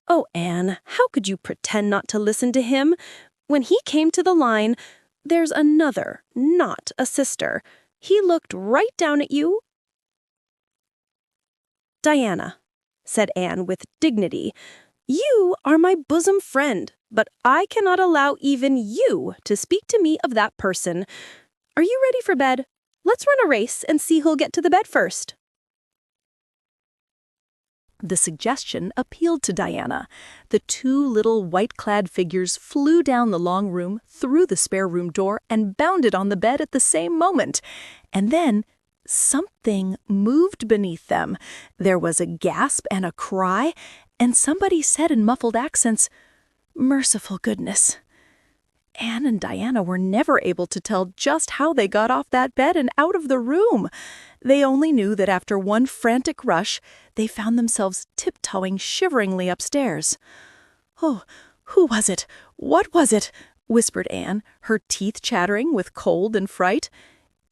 Oh, Anne, how could you pretend not to listen to him? When he came to the line, 'There's another, not a sister,' he looked right down at you." "Diana," said Anne with dignity, "you are my bosom friend, but I cannot allow even you to speak to me of that person. Are you ready for bed? Let's run a race and see who'll get to the bed first." The suggestion appealed to Diana. The 2 little white-clad figures flew down the long room, through the spare room door, and bounded on the bed at the same moment. And then something moved beneath them. There was a gasp and a cry, and somebody said in muffled accents, "Merciful goodness." Anne and Diana were never able to tell just how they got off that bed and out of the room. They only knew that after one frantic rush, they found themselves tiptoeing shiveringly upstairs. "Oh, who was it? What was it?" whispered Anne, her teeth chattering with cold and fright.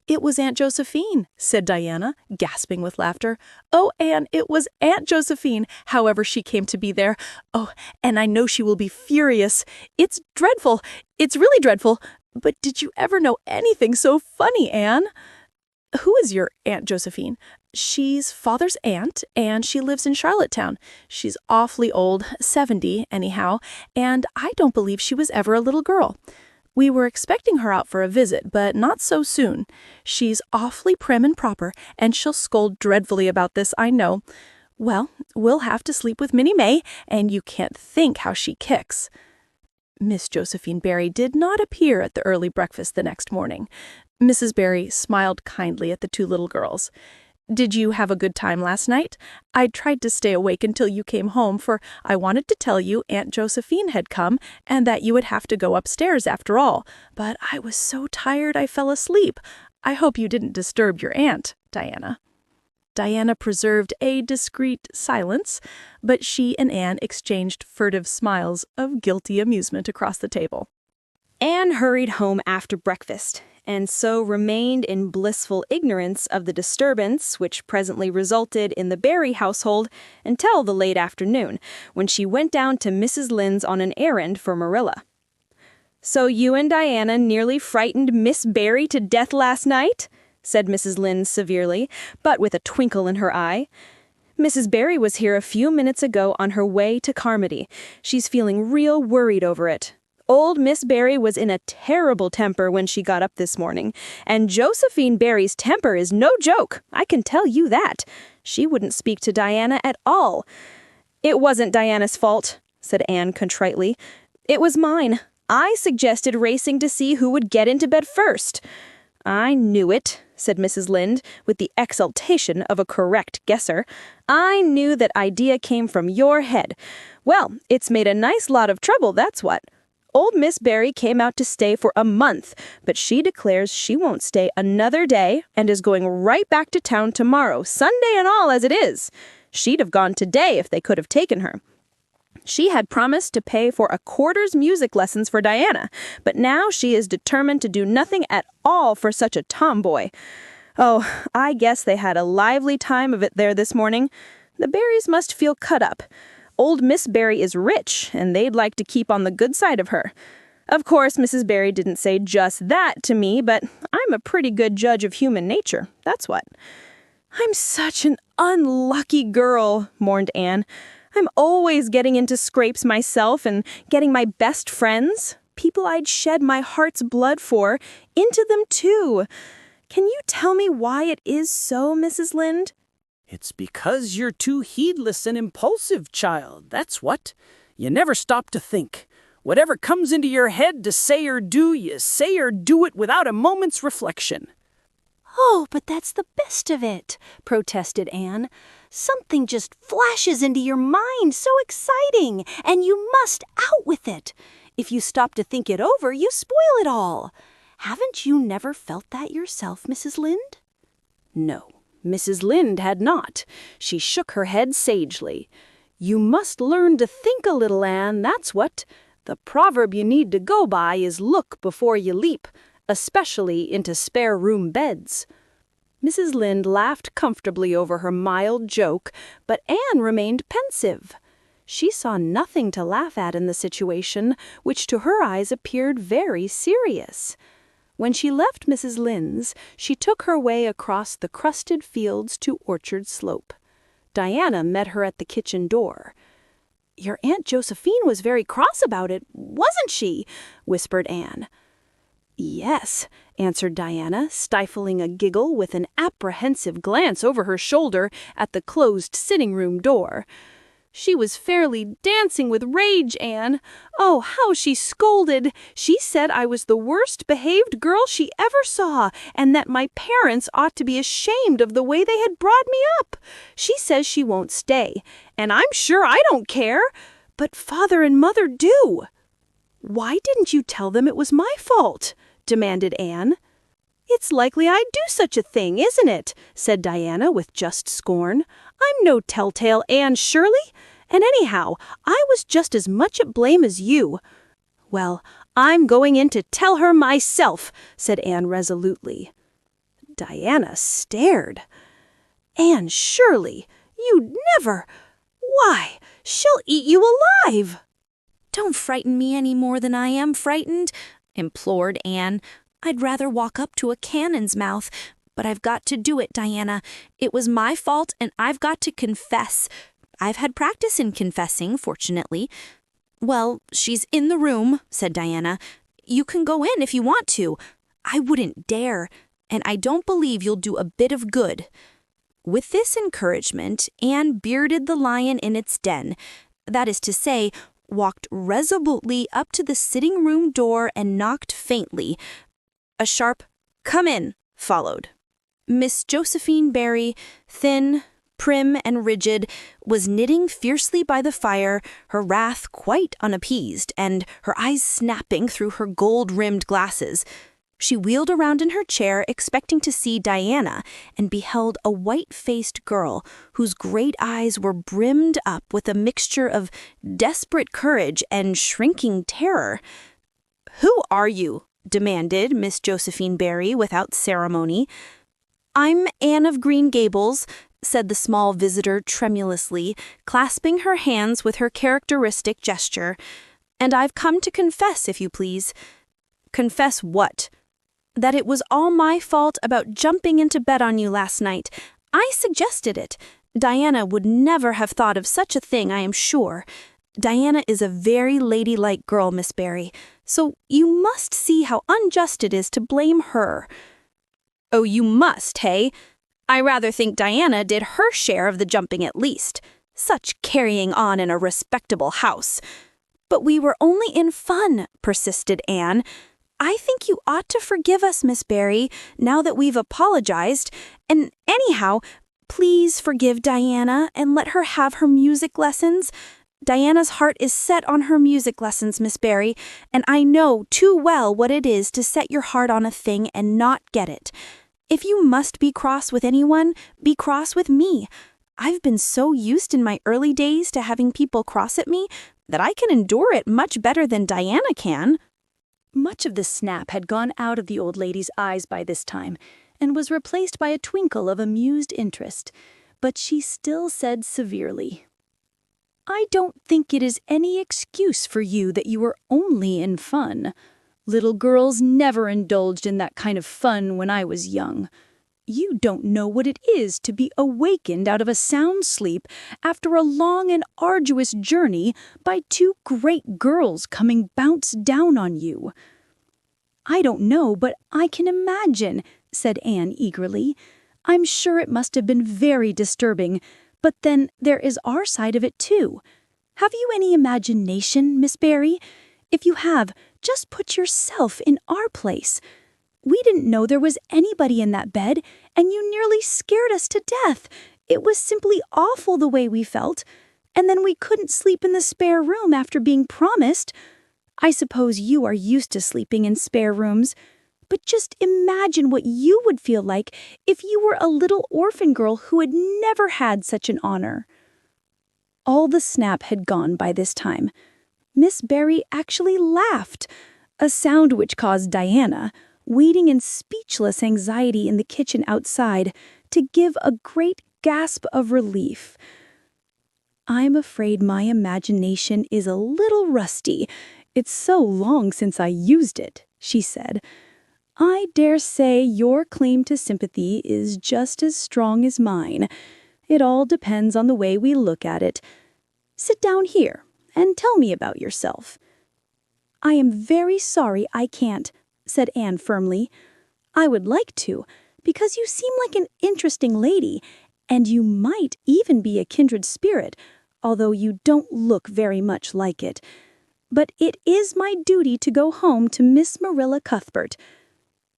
"It was Aunt Josephine," said Diana, gasping with laughter. "Oh, Anne, it was Aunt Josephine, however she came to be there. Oh, and I know she will be furious. It's dreadful. It's really dreadful. But did you ever know anything so funny, Anne?" "Who is your Aunt Josephine?" "She's Father's aunt, and she lives in Charlottetown. She's awfully old, 70 anyhow, and I don't believe she was ever a little girl. We were expecting her out for a visit, but not so soon. She's awfully prim and proper, and she'll scold dreadfully about this, I know. Well, we'll have to sleep with Minnie May, and you can't think how she kicks." Miss Josephine Barry did not appear at the early breakfast the next morning. Mrs. Barry smiled kindly at the 2 little girls. Did you have a good time last night? I tried to stay awake until you came home, for I wanted to tell you Aunt Josephine had come and that you would have to go upstairs after all. But I was so tired I fell asleep. I hope you didn't disturb your aunt, Diana." Diana preserved a discreet silence, but she and Anne exchanged furtive smiles of guilty amusement across the table. Anne hurried home after breakfast, and so remained in blissful ignorance of the disturbance which presently resulted in the Barry household until the late afternoon, when she went down to Mrs. Lynde's on an errand for Marilla. "So you and Diana nearly frightened Miss Barry to death last night?" said Mrs. Lynde severely, but with a twinkle in her eye. "Mrs. Barry was here a few minutes ago on her way to Carmody. She's feeling real worried over it. Old Miss Barry was in a terrible temper when she got up this morning, and Josephine Barry's temper is no joke, I can tell you that. She wouldn't speak to Diana at all." "It wasn't Diana's fault," said Anne contritely. "It was mine. I suggested racing to see who would get into bed first." "I knew it," said Mrs. Lynde, with the exultation of a correct guesser. "I knew that idea came from your head. Well, it's made a nice lot of trouble, that's what. Old Miss Barry came out to stay for a month, but she declares she won't stay another day and is going right back to town tomorrow, Sunday and all as it is. She'd have gone today if they could have taken her. She had promised to pay for a quarter's music lessons for Diana, but now she is determined to do nothing at all for such a tomboy. Oh, I guess they had a lively time of it there this morning. The Barrys must feel cut up. Old Miss Barry is rich, and they'd like to keep on the good side of her. Of course, Mrs. Barry didn't say just that to me, but I'm a pretty good judge of human nature, that's what." "I'm such an unlucky girl," mourned Anne. "I'm always getting into scrapes myself and getting my best friends, people I'd shed my heart's blood for, into them too. Can you tell me why it is so, Mrs. Lynde?" "It's because you're too heedless and impulsive, child, that's what. You never stop to think. Whatever comes into your head to say or do, you say or do it without a moment's reflection." "Oh, but that's the best of it," protested Anne. "Something just flashes into your mind, so exciting, and you must out with it. If you stop to think it over, you spoil it all. Haven't you never felt that yourself, Mrs. Lynde?" No, Mrs. Lynde had not. She shook her head sagely. "You must learn to think a little, Anne, that's what. The proverb you need to go by is look before you leap, especially into spare-room beds." Mrs. Lynde laughed comfortably over her mild joke, but Anne remained pensive. She saw nothing to laugh at in the situation, which to her eyes appeared very serious. When she left Mrs. Lynde's, she took her way across the crusted fields to Orchard Slope. Diana met her at the kitchen door. "Your Aunt Josephine was very cross about it, wasn't she?" whispered Anne. "Yes," answered Diana, stifling a giggle with an apprehensive glance over her shoulder at the closed sitting-room door. "She was fairly dancing with rage, Anne. Oh, how she scolded! She said I was the worst-behaved girl she ever saw, and that my parents ought to be ashamed of the way they had brought me up. She says she won't stay, and I'm sure I don't care, but Father and Mother do." "Why didn't you tell them it was my fault?" demanded Anne. "It's likely I'd do such a thing, isn't it?" said Diana with just scorn. "I'm no telltale Anne Shirley, and anyhow, I was just as much at blame as you." "Well, I'm going in to tell her myself," said Anne resolutely. Diana stared. "Anne Shirley, you'd never... Why, she'll eat you alive!" "Don't frighten me any more than I am frightened," implored Anne. "I'd rather walk up to a cannon's mouth, but I've got to do it, Diana. It was my fault, and I've got to confess. I've had practice in confessing, fortunately." "Well, she's in the room," said Diana. "You can go in if you want to. I wouldn't dare, and I don't believe you'll do a bit of good." With this encouragement, Anne bearded the lion in its den. That is to say, walked resolutely up to the sitting-room door and knocked faintly. A sharp "Come in" followed. Miss Josephine Barry, thin, prim and rigid, was knitting fiercely by the fire, her wrath quite unappeased, and her eyes snapping through her gold-rimmed glasses. She wheeled around in her chair, expecting to see Diana, and beheld a white-faced girl whose great eyes were brimmed up with a mixture of desperate courage and shrinking terror. "Who are you?" demanded Miss Josephine Barry without ceremony. "I'm Anne of Green Gables," said the small visitor tremulously, clasping her hands with her characteristic gesture. "And I've come to confess, if you please." "Confess what?" "That it was all my fault about jumping into bed on you last night. I suggested it. Diana would never have thought of such a thing, I am sure. Diana is a very ladylike girl, Miss Barry, so you must see how unjust it is to blame her." "Oh, you must, hey? I rather think Diana did her share of the jumping at least. Such carrying on in a respectable house." "But we were only in fun," persisted Anne. "I think you ought to forgive us, Miss Barry, now that we've apologized. And anyhow, please forgive Diana and let her have her music lessons. Diana's heart is set on her music lessons, Miss Barry, and I know too well what it is to set your heart on a thing and not get it. If you must be cross with anyone, be cross with me. I've been so used in my early days to having people cross at me that I can endure it much better than Diana can." Much of the snap had gone out of the old lady's eyes by this time, and was replaced by a twinkle of amused interest, but she still said severely, "I don't think it is any excuse for you that you were only in fun. Little girls never indulged in that kind of fun when I was young. You don't know what it is to be awakened out of a sound sleep after a long and arduous journey by two great girls coming bounce down on you." "I don't know, but I can imagine," said Anne eagerly. "I'm sure it must have been very disturbing, but then there is our side of it too. Have you any imagination, Miss Barry? If you have, just put yourself in our place. We didn't know there was anybody in that bed, and you nearly scared us to death. It was simply awful the way we felt. And then we couldn't sleep in the spare room after being promised. I suppose you are used to sleeping in spare rooms. But just imagine what you would feel like if you were a little orphan girl who had never had such an honor." All the snap had gone by this time. Miss Barry actually laughed, a sound which caused Diana, waiting in speechless anxiety in the kitchen outside, to give a great gasp of relief. "I'm afraid my imagination is a little rusty. It's so long since I used it," she said. "I dare say your claim to sympathy is just as strong as mine. It all depends on the way we look at it. Sit down here and tell me about yourself." "I am very sorry I can't," said Anne firmly. "I would like to, because you seem like an interesting lady, and you might even be a kindred spirit, although you don't look very much like it. But it is my duty to go home to Miss Marilla Cuthbert.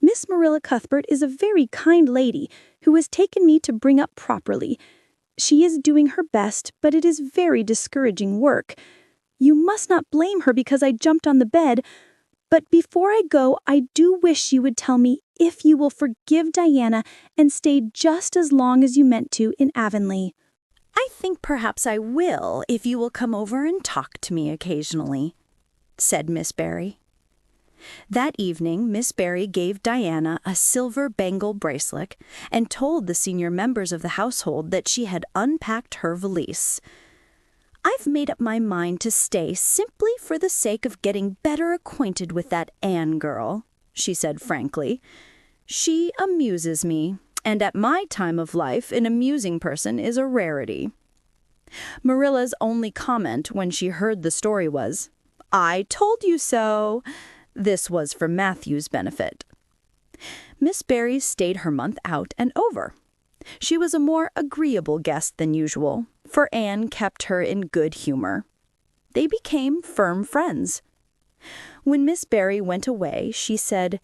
Miss Marilla Cuthbert is a very kind lady who has taken me to bring up properly. She is doing her best, but it is very discouraging work. You must not blame her because I jumped on the bed, but before I go, I do wish you would tell me if you will forgive Diana and stay just as long as you meant to in Avonlea." "I think perhaps I will if you will come over and talk to me occasionally," said Miss Barry. That evening, Miss Barry gave Diana a silver bangle bracelet and told the senior members of the household that she had unpacked her valise. "I've made up my mind to stay simply for the sake of getting better acquainted with that Anne girl," she said frankly. "She amuses me, and at my time of life an amusing person is a rarity." Marilla's only comment when she heard the story was, "I told you so." This was for Matthew's benefit. Miss Barry stayed her month out and over. She was a more agreeable guest than usual, for Anne kept her in good humor. They became firm friends. When Miss Barry went away, she said,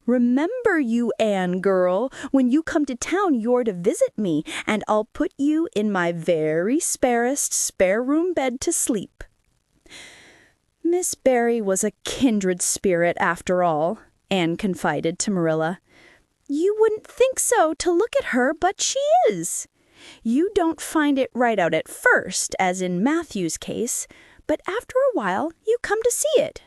Remember, you Anne girl, when you come to town you're to visit me, and I'll put you in my very sparest spare-room bed to sleep." Miss Barry was a kindred spirit after all, Anne confided to Marilla. "You wouldn't think so to look at her, but she is. You don't find it right out at first, as in Matthew's case, but after a while you come to see it.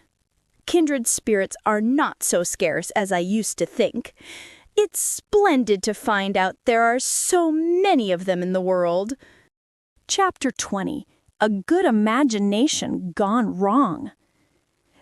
Kindred spirits are not so scarce as I used to think. It's splendid to find out there are so many of them in the world." Chapter 20. A Good Imagination Gone Wrong.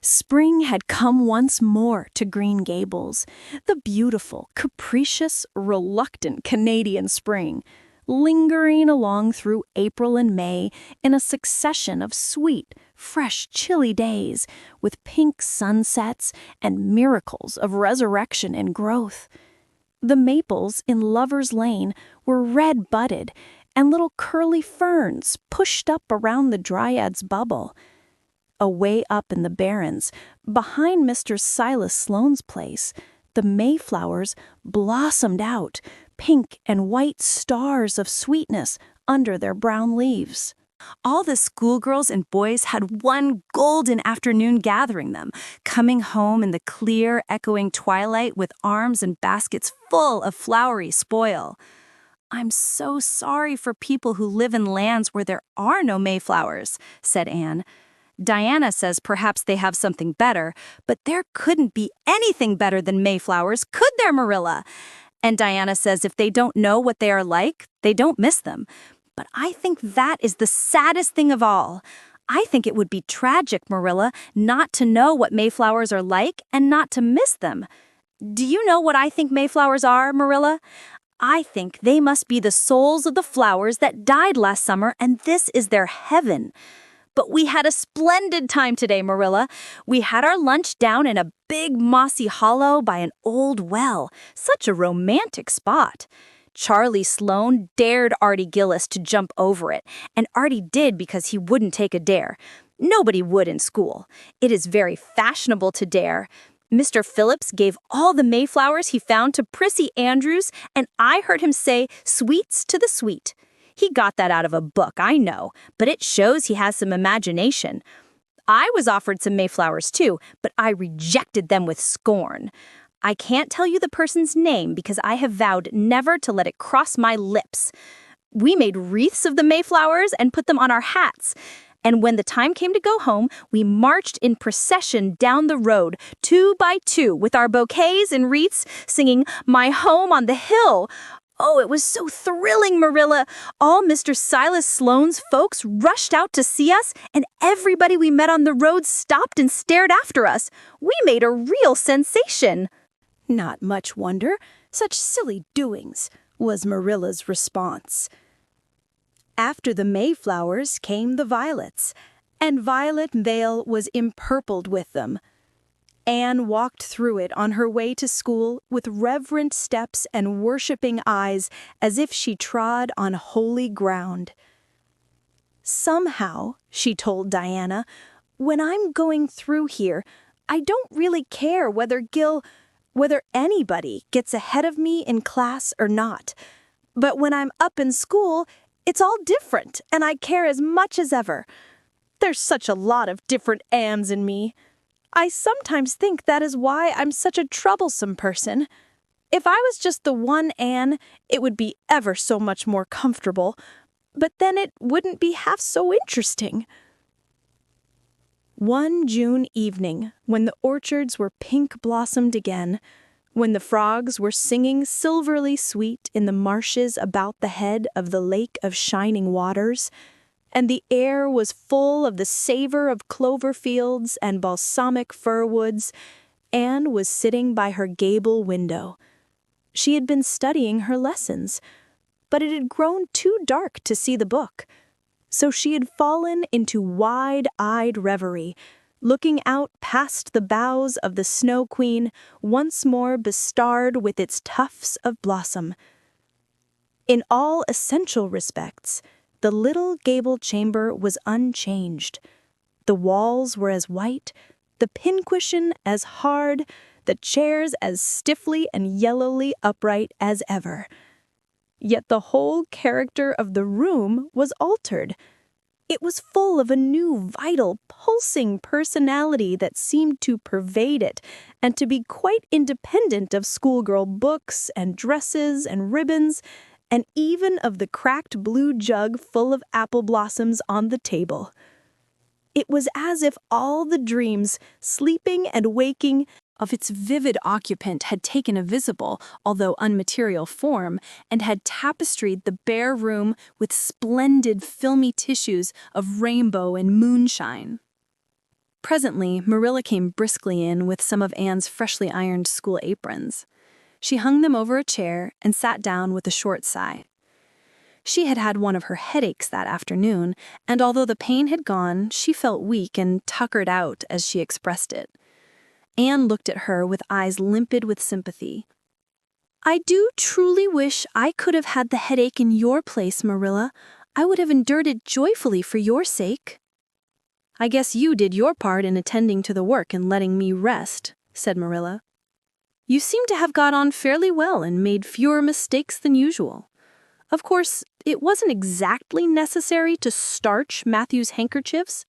Spring had come once more to Green Gables, the beautiful, capricious, reluctant Canadian spring, lingering along through April and May in a succession of sweet, fresh, chilly days, with pink sunsets and miracles of resurrection and growth. The maples in Lover's Lane were red-budded, and little curly ferns pushed up around the dryad's bubble. Away up in the barrens, behind Mr. Silas Sloane's place, the mayflowers blossomed out, pink and white stars of sweetness under their brown leaves. All the schoolgirls and boys had one golden afternoon gathering them, coming home in the clear, echoing twilight with arms and baskets full of flowery spoil. "I'm so sorry for people who live in lands where there are no mayflowers," said Anne. "Diana says perhaps they have something better, but there couldn't be anything better than mayflowers, could there, Marilla? And Diana says if they don't know what they are like, they don't miss them. But I think that is the saddest thing of all. I think it would be tragic, Marilla, not to know what mayflowers are like and not to miss them. Do you know what I think mayflowers are, Marilla? I think they must be the souls of the flowers that died last summer, and this is their heaven. But we had a splendid time today, Marilla. We had our lunch down in a big mossy hollow by an old well. Such a romantic spot. Charlie Sloane dared Artie Gillis to jump over it, and Artie did because he wouldn't take a dare. Nobody would in school. It is very fashionable to dare. Mr. Phillips gave all the mayflowers he found to Prissy Andrews, and I heard him say sweets to the sweet. He got that out of a book, I know, but it shows he has some imagination. I was offered some mayflowers too, but I rejected them with scorn. I can't tell you the person's name because I have vowed never to let it cross my lips. We made wreaths of the mayflowers and put them on our hats. And when the time came to go home, we marched in procession down the road, 2 by 2, with our bouquets and wreaths, singing "My Home on the Hill." Oh, it was so thrilling, Marilla. All Mr. Silas Sloane's folks rushed out to see us, and everybody we met on the road stopped and stared after us. We made a real sensation. "Not much wonder. Such silly doings," was Marilla's response. After the mayflowers came the violets, and Violet Vale was empurpled with them. Anne walked through it on her way to school with reverent steps and worshipping eyes as if she trod on holy ground. "Somehow," she told Diana, "when I'm going through here, I don't really care whether anybody gets ahead of me in class or not. But when I'm up in school, it's all different, and I care as much as ever. There's such a lot of different Annes in me. I sometimes think that is why I'm such a troublesome person. If I was just the one Anne, it would be ever so much more comfortable, but then it wouldn't be half so interesting." One June evening, when the orchards were pink-blossomed again, when the frogs were singing silverly sweet in the marshes about the head of the Lake of Shining Waters, and the air was full of the savor of clover fields and balsamic fir woods, Anne was sitting by her gable window. She had been studying her lessons, but it had grown too dark to see the book, so she had fallen into wide-eyed reverie, looking out past the boughs of the Snow Queen, once more bestarred with its tufts of blossom. In all essential respects, the little gable chamber was unchanged. The walls were as white, the pincushion as hard, the chairs as stiffly and yellowly upright as ever. Yet the whole character of the room was altered. It was full of a new, vital, pulsing personality that seemed to pervade it and to be quite independent of schoolgirl books and dresses and ribbons, and even of the cracked blue jug full of apple blossoms on the table. It was as if all the dreams, sleeping and waking, of its vivid occupant had taken a visible, although unmaterial form, and had tapestried the bare room with splendid filmy tissues of rainbow and moonshine. Presently, Marilla came briskly in with some of Anne's freshly ironed school aprons. She hung them over a chair and sat down with a short sigh. She had had one of her headaches that afternoon, and although the pain had gone, she felt weak and tuckered out, as she expressed it. Anne looked at her with eyes limpid with sympathy. "I do truly wish I could have had the headache in your place, Marilla. I would have endured it joyfully for your sake." "I guess you did your part in attending to the work and letting me rest," said Marilla. "You seem to have got on fairly well and made fewer mistakes than usual. Of course, it wasn't exactly necessary to starch Matthew's handkerchiefs.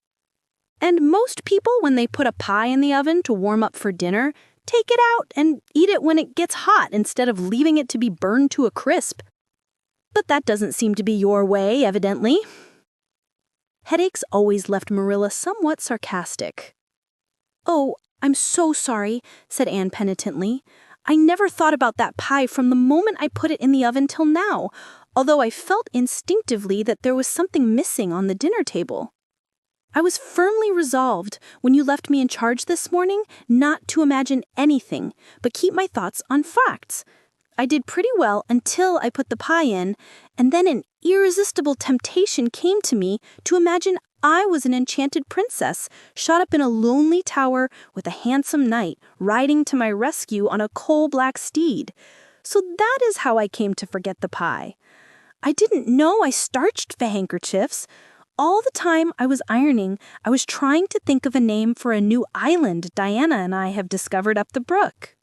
And most people, when they put a pie in the oven to warm up for dinner, take it out and eat it when it gets hot instead of leaving it to be burned to a crisp. But that doesn't seem to be your way, evidently." Headaches always left Marilla somewhat sarcastic. "Oh, I'm so sorry," said Anne penitently. "I never thought about that pie from the moment I put it in the oven till now, although I felt instinctively that there was something missing on the dinner table. I was firmly resolved, when you left me in charge this morning, not to imagine anything, but keep my thoughts on facts. I did pretty well until I put the pie in, and then an irresistible temptation came to me to imagine I was an enchanted princess, shut up in a lonely tower with a handsome knight riding to my rescue on a coal-black steed. So that is how I came to forget the pie. I didn't know I starched the handkerchiefs. All the time I was ironing, I was trying to think of a name for a new island Diana and I have discovered up the brook."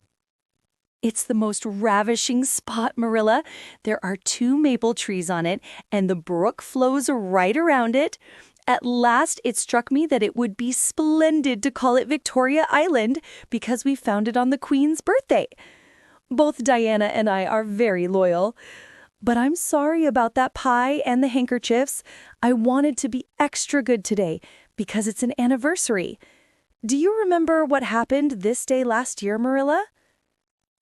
"It's the most ravishing spot, Marilla. There are 2 maple trees on it, and the brook flows right around it. At last it struck me that it would be splendid to call it Victoria Island because we found it on the Queen's birthday. Both Diana and I are very loyal. But I'm sorry about that pie and the handkerchiefs. I wanted to be extra good today because it's an anniversary. Do you remember what happened this day last year, Marilla?"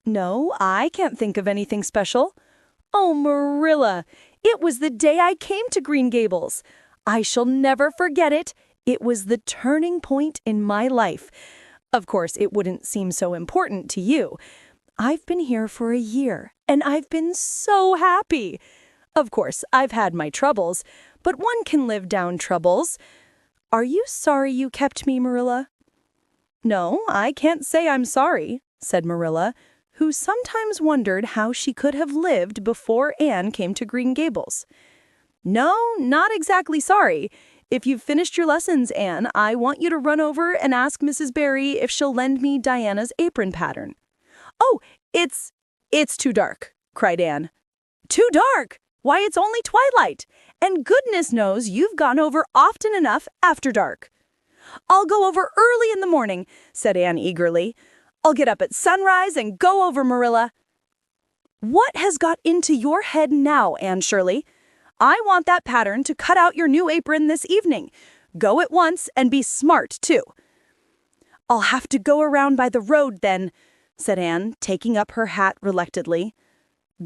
"No, I can't think of anything special." "Oh, Marilla, it was the day I came to Green Gables. I shall never forget it. It was the turning point in my life. Of course, it wouldn't seem so important to you. I've been here for a year, and I've been so happy. Of course, I've had my troubles, but one can live down troubles. Are you sorry you kept me, Marilla?" "No, I can't say I'm sorry," said Marilla, who sometimes wondered how she could have lived before Anne came to Green Gables. "No, not exactly sorry. If you've finished your lessons, Anne, I want you to run over and ask Mrs. Barry if she'll lend me Diana's apron pattern." "Oh, it's too dark," cried Anne. "Too dark? Why, it's only twilight, and goodness knows you've gone over often enough after dark." "I'll go over early in the morning," said Anne eagerly. "I'll get up at sunrise and go over, Marilla." "What has got into your head now, Anne Shirley? I want that pattern to cut out your new apron this evening. Go at once and be smart, too." "I'll have to go around by the road then," said Anne, taking up her hat reluctantly.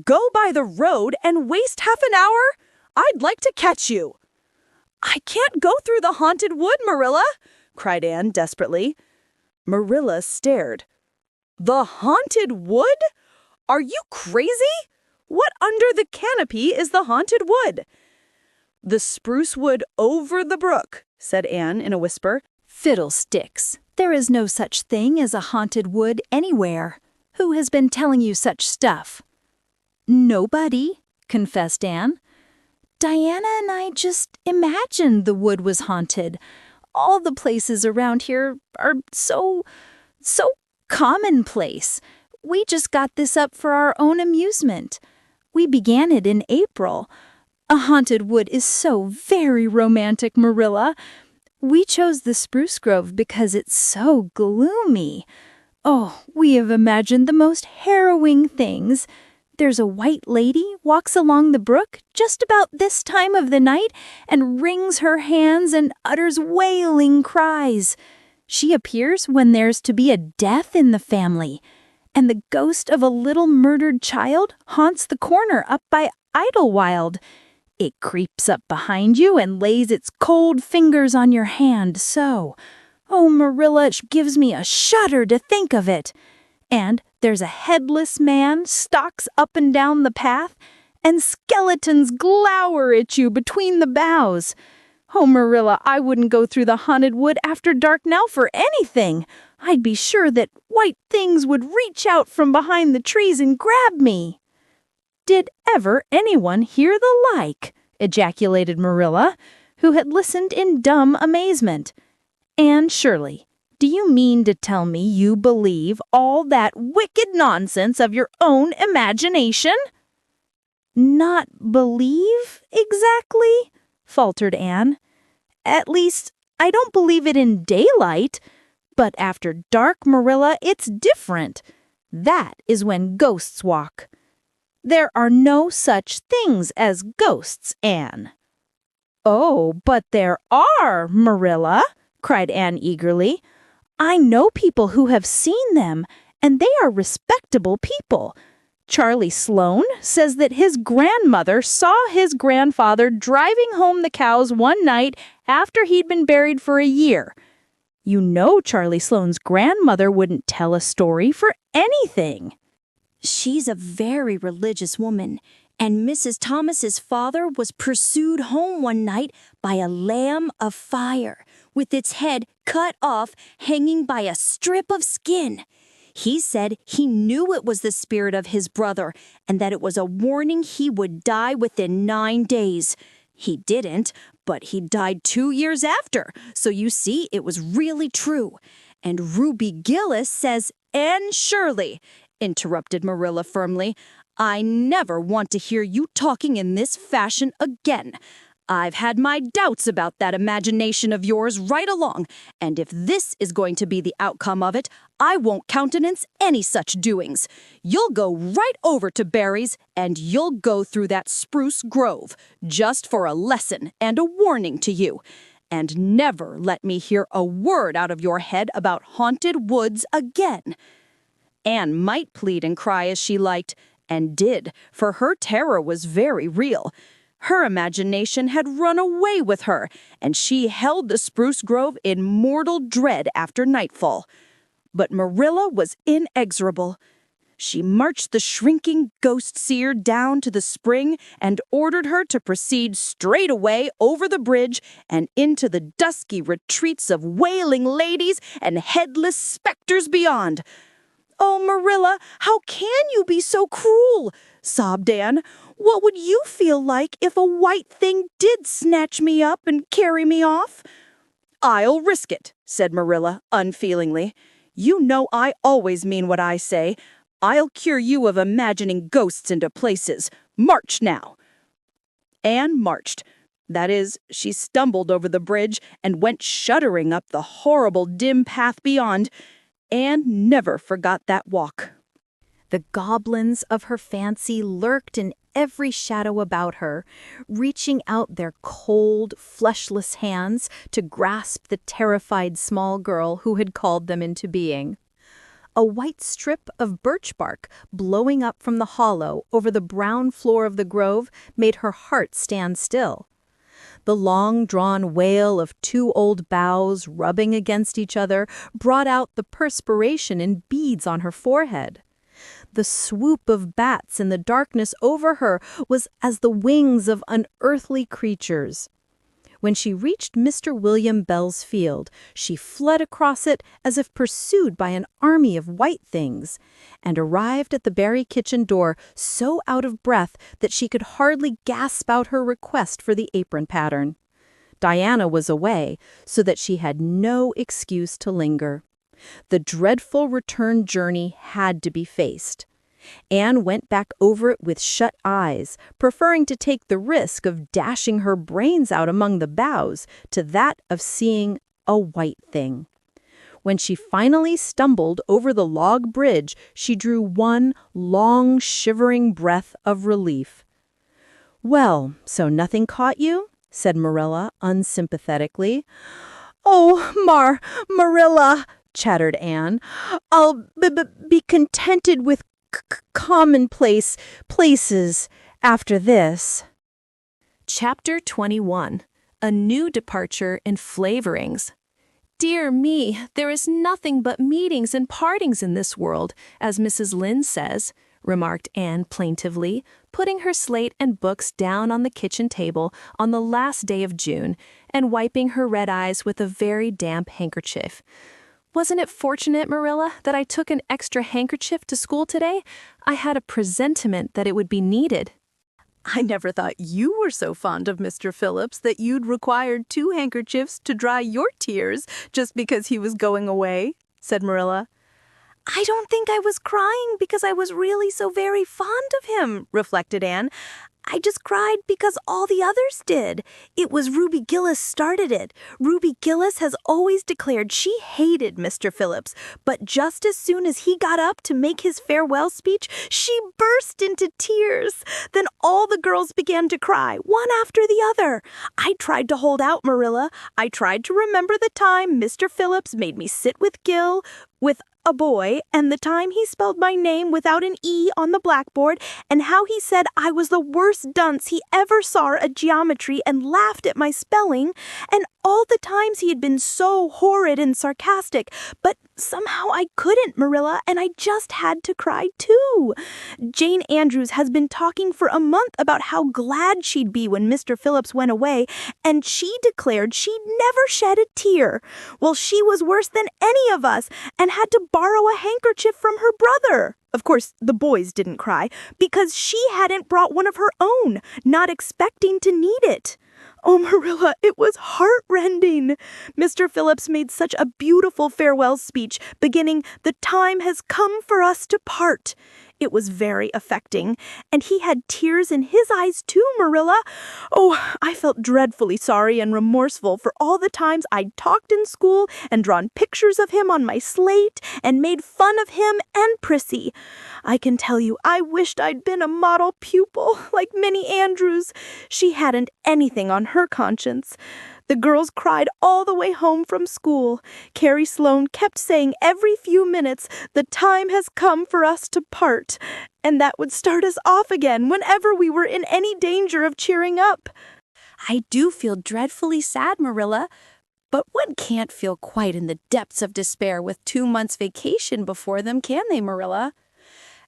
"Go by the road and waste half an hour? I'd like to catch you." "I can't go through the haunted wood, Marilla," cried Anne desperately. Marilla stared. "The haunted wood? Are you crazy? What under the canopy is the haunted wood?" "The spruce wood over the brook," said Anne in a whisper. "Fiddlesticks. There is no such thing as a haunted wood anywhere. Who has been telling you such stuff?" "Nobody," confessed Anne. "Diana and I just imagined the wood was haunted. all the places around here are so commonplace. We just got this up for our own amusement. We began it in April. A haunted wood is so very romantic, Marilla. We chose the spruce grove because it's so gloomy. Oh, we have imagined the most harrowing things. There's a white lady walks along the brook just about this time of the night and wrings her hands and utters wailing cries. She appears when there's to be a death in the family, and the ghost of a little murdered child haunts the corner up by Idlewild. It creeps up behind you and lays its cold fingers on your hand so. Oh, Marilla, it gives me a shudder to think of it. And there's a headless man stalks up and down the path, and skeletons glower at you between the boughs. Oh, Marilla, I wouldn't go through the haunted wood after dark now for anything. I'd be sure that white things would reach out from behind the trees and grab me. Did ever anyone hear the like? Ejaculated Marilla, who had listened in dumb amazement. Anne Shirley, do you mean to tell me you believe all that wicked nonsense of your own imagination? Not believe exactly, faltered Anne. At least, I don't believe it in daylight. But after dark, Marilla, it's different. That is when ghosts walk. There are no such things as ghosts, Anne. Oh, but there are, Marilla, cried Anne eagerly. I know people who have seen them, and they are respectable people. Charlie Sloane says that his grandmother saw his grandfather driving home the cows one night after he'd been buried for a year. You know Charlie Sloane's grandmother wouldn't tell a story for anything. She's a very religious woman, and Mrs. Thomas's father was pursued home one night by a lamb of fire, with its head cut off, hanging by a strip of skin. He said he knew it was the spirit of his brother, and that it was a warning he would die within 9 days. He didn't, but he died 2 years after, so you see it was really true. And Ruby Gillis says, Anne Shirley, interrupted Marilla firmly, I never want to hear you talking in this fashion again. I've had my doubts about that imagination of yours right along, and if this is going to be the outcome of it, I won't countenance any such doings. You'll go right over to Barry's, and you'll go through that spruce grove, just for a lesson and a warning to you. And never let me hear a word out of your head about haunted woods again. Anne might plead and cry as she liked, and did, for her terror was very real. Her imagination had run away with her, and she held the spruce grove in mortal dread after nightfall. But Marilla was inexorable. She marched the shrinking ghost-seer down to the spring and ordered her to proceed straight away over the bridge and into the dusky retreats of wailing ladies and headless specters beyond. "Oh, Marilla, how can you be so cruel?" sobbed Anne. "What would you feel like if a white thing did snatch me up and carry me off?" "I'll risk it," said Marilla unfeelingly. "You know I always mean what I say. I'll cure you of imagining ghosts into places. March now." Anne marched. That is, she stumbled over the bridge and went shuddering up the horrible dim path beyond. Anne never forgot that walk. The goblins of her fancy lurked in every shadow about her, reaching out their cold, fleshless hands to grasp the terrified small girl who had called them into being. A white strip of birch bark blowing up from the hollow over the brown floor of the grove made her heart stand still. The long-drawn wail of two old boughs rubbing against each other brought out the perspiration in beads on her forehead. The swoop of bats in the darkness over her was as the wings of unearthly creatures. When she reached Mr. William Bell's field, she fled across it as if pursued by an army of white things, and arrived at the Barry kitchen door so out of breath that she could hardly gasp out her request for the apron pattern. Diana was away, so that she had no excuse to linger. The dreadful return journey had to be faced. Anne went back over it with shut eyes, preferring to take the risk of dashing her brains out among the boughs to that of seeing a white thing. When she finally stumbled over the log bridge, she drew one long, shivering breath of relief. "Well, so nothing caught you?" said Marilla unsympathetically. "Oh, Marilla," chattered Anne. "I'll be contented with commonplace places after this." Chapter 21. A New Departure in Flavorings. Dear me, there is nothing but meetings and partings in this world, as Mrs. Lynde says, remarked Anne plaintively, putting her slate and books down on the kitchen table on the last day of June and wiping her red eyes with a very damp handkerchief. Wasn't it fortunate, Marilla, that I took an extra handkerchief to school today? I had a presentiment that it would be needed. I never thought you were so fond of Mr. Phillips that you'd required 2 handkerchiefs to dry your tears just because he was going away, said Marilla. I don't think I was crying because I was really so very fond of him, reflected Anne. I just cried because all the others did. It was Ruby Gillis started it. Ruby Gillis has always declared she hated Mr. Phillips, but just as soon as he got up to make his farewell speech, she burst into tears. Then all the girls began to cry, one after the other. I tried to hold out, Marilla. I tried to remember the time Mr. Phillips made me sit with a boy, and the time he spelled my name without an E on the blackboard, and how he said I was the worst dunce he ever saw at geometry and laughed at my spelling, and all the times he had been so horrid and sarcastic, but somehow I couldn't, Marilla, and I just had to cry too. Jane Andrews has been talking for a month about how glad she'd be when Mr. Phillips went away, and she declared she'd never shed a tear. Well, she was worse than any of us and had to borrow a handkerchief from her brother. Of course, the boys didn't cry because she hadn't brought one of her own, not expecting to need it. Oh, Marilla, it was heartrending. Mr. Phillips made such a beautiful farewell speech, beginning, "The time has come for us to part." It was very affecting, and he had tears in his eyes too, Marilla. Oh, I felt dreadfully sorry and remorseful for all the times I'd talked in school and drawn pictures of him on my slate and made fun of him and Prissy. I can tell you, I wished I'd been a model pupil like Minnie Andrews. She hadn't anything on her conscience. The girls cried all the way home from school. Carrie Sloane kept saying every few minutes, "The time has come for us to part," and that would start us off again whenever we were in any danger of cheering up. I do feel dreadfully sad, Marilla, but one can't feel quite in the depths of despair with 2 months' vacation before them, can they, Marilla?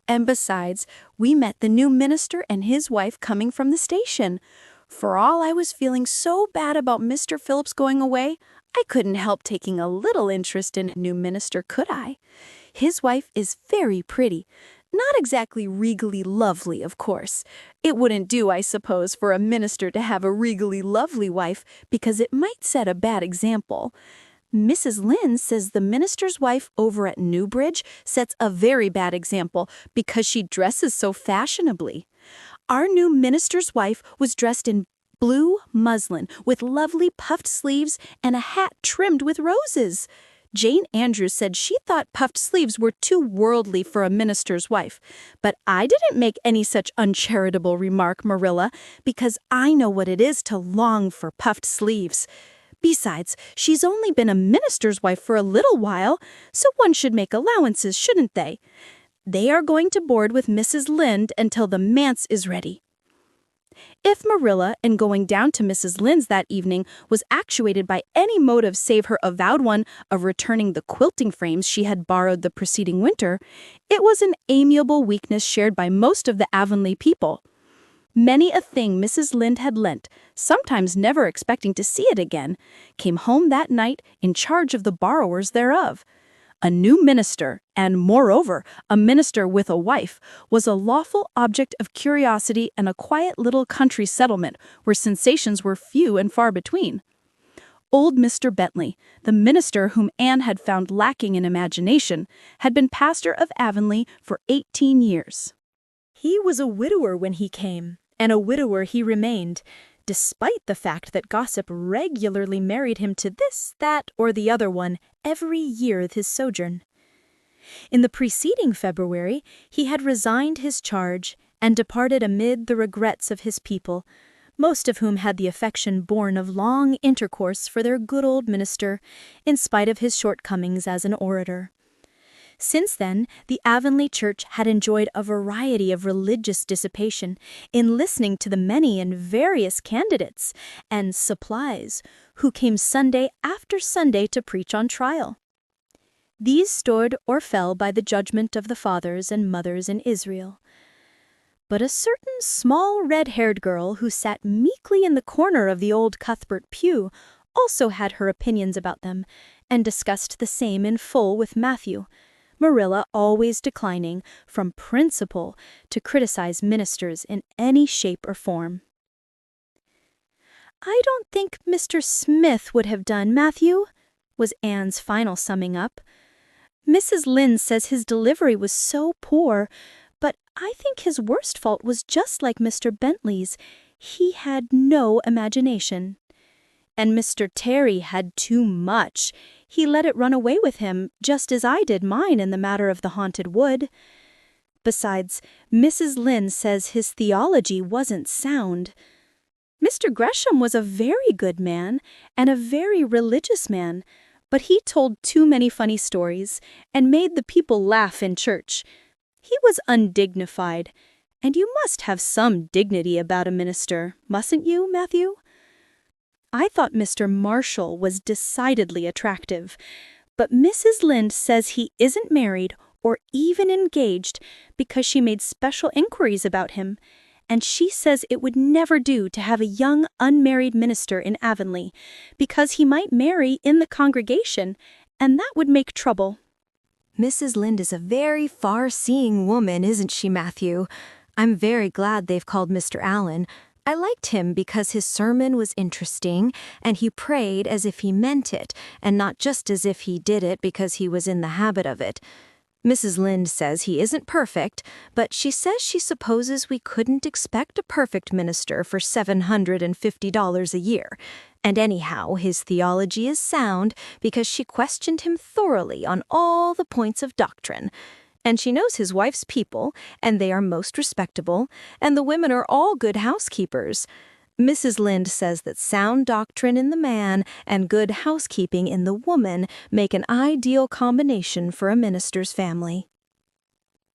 And besides, we met the new minister and his wife coming from the station. For all I was feeling so bad about Mr. Phillips going away, I couldn't help taking a little interest in a new minister, could I? His wife is very pretty. Not exactly regally lovely, of course. It wouldn't do, I suppose, for a minister to have a regally lovely wife, because it might set a bad example. Mrs. Lynde says the minister's wife over at Newbridge sets a very bad example because she dresses so fashionably. Our new minister's wife was dressed in blue muslin with lovely puffed sleeves and a hat trimmed with roses. Jane Andrews said she thought puffed sleeves were too worldly for a minister's wife. But I didn't make any such uncharitable remark, Marilla, because I know what it is to long for puffed sleeves. Besides, she's only been a minister's wife for a little while, so one should make allowances, shouldn't they? They are going to board with Mrs. Lynde until the manse is ready. If Marilla, in going down to Mrs. Lynde's that evening, was actuated by any motive save her avowed one of returning the quilting frames she had borrowed the preceding winter, it was an amiable weakness shared by most of the Avonlea people. Many a thing Mrs. Lynde had lent, sometimes never expecting to see it again, came home that night in charge of the borrowers thereof. A new minister, and moreover, a minister with a wife, was a lawful object of curiosity in a quiet little country settlement where sensations were few and far between. Old Mr. Bentley, the minister whom Anne had found lacking in imagination, had been pastor of Avonlea for 18 years. He was a widower when he came, and a widower he remained, despite the fact that gossip regularly married him to this, that, or the other one every year of his sojourn. In the preceding February, he had resigned his charge and departed amid the regrets of his people, most of whom had the affection born of long intercourse for their good old minister, in spite of his shortcomings as an orator. Since then, the Avonlea Church had enjoyed a variety of religious dissipation in listening to the many and various candidates and supplies who came Sunday after Sunday to preach on trial. These stood or fell by the judgment of the fathers and mothers in Israel. But a certain small red-haired girl who sat meekly in the corner of the old Cuthbert pew also had her opinions about them, and discussed the same in full with Matthew, Marilla always declining, from principle, to criticize ministers in any shape or form. "I don't think Mr. Smith would have done, Matthew," was Anne's final summing up. "Mrs. Lynde says his delivery was so poor, but I think his worst fault was just like Mr. Bentley's. He had no imagination. And Mr. Terry had too much. He let it run away with him, just as I did mine in the matter of the haunted wood. Besides, Mrs. Lynde says his theology wasn't sound. Mr. Gresham was a very good man, and a very religious man, but he told too many funny stories, and made the people laugh in church. He was undignified, and you must have some dignity about a minister, mustn't you, Matthew? I thought Mr. Marshall was decidedly attractive, but Mrs. Lynde says he isn't married or even engaged because she made special inquiries about him, and she says it would never do to have a young unmarried minister in Avonlea, because he might marry in the congregation, and that would make trouble." Mrs. Lynde is a very far-seeing woman, isn't she, Matthew? I'm very glad they've called Mr. Allen. I liked him because his sermon was interesting, and he prayed as if he meant it, and not just as if he did it because he was in the habit of it. Mrs. Lynde says he isn't perfect, but she says she supposes we couldn't expect a perfect minister for $750 a year. And anyhow, his theology is sound because she questioned him thoroughly on all the points of doctrine. And she knows his wife's people, and they are most respectable, and the women are all good housekeepers. Mrs. Lynde says that sound doctrine in the man and good housekeeping in the woman make an ideal combination for a minister's family.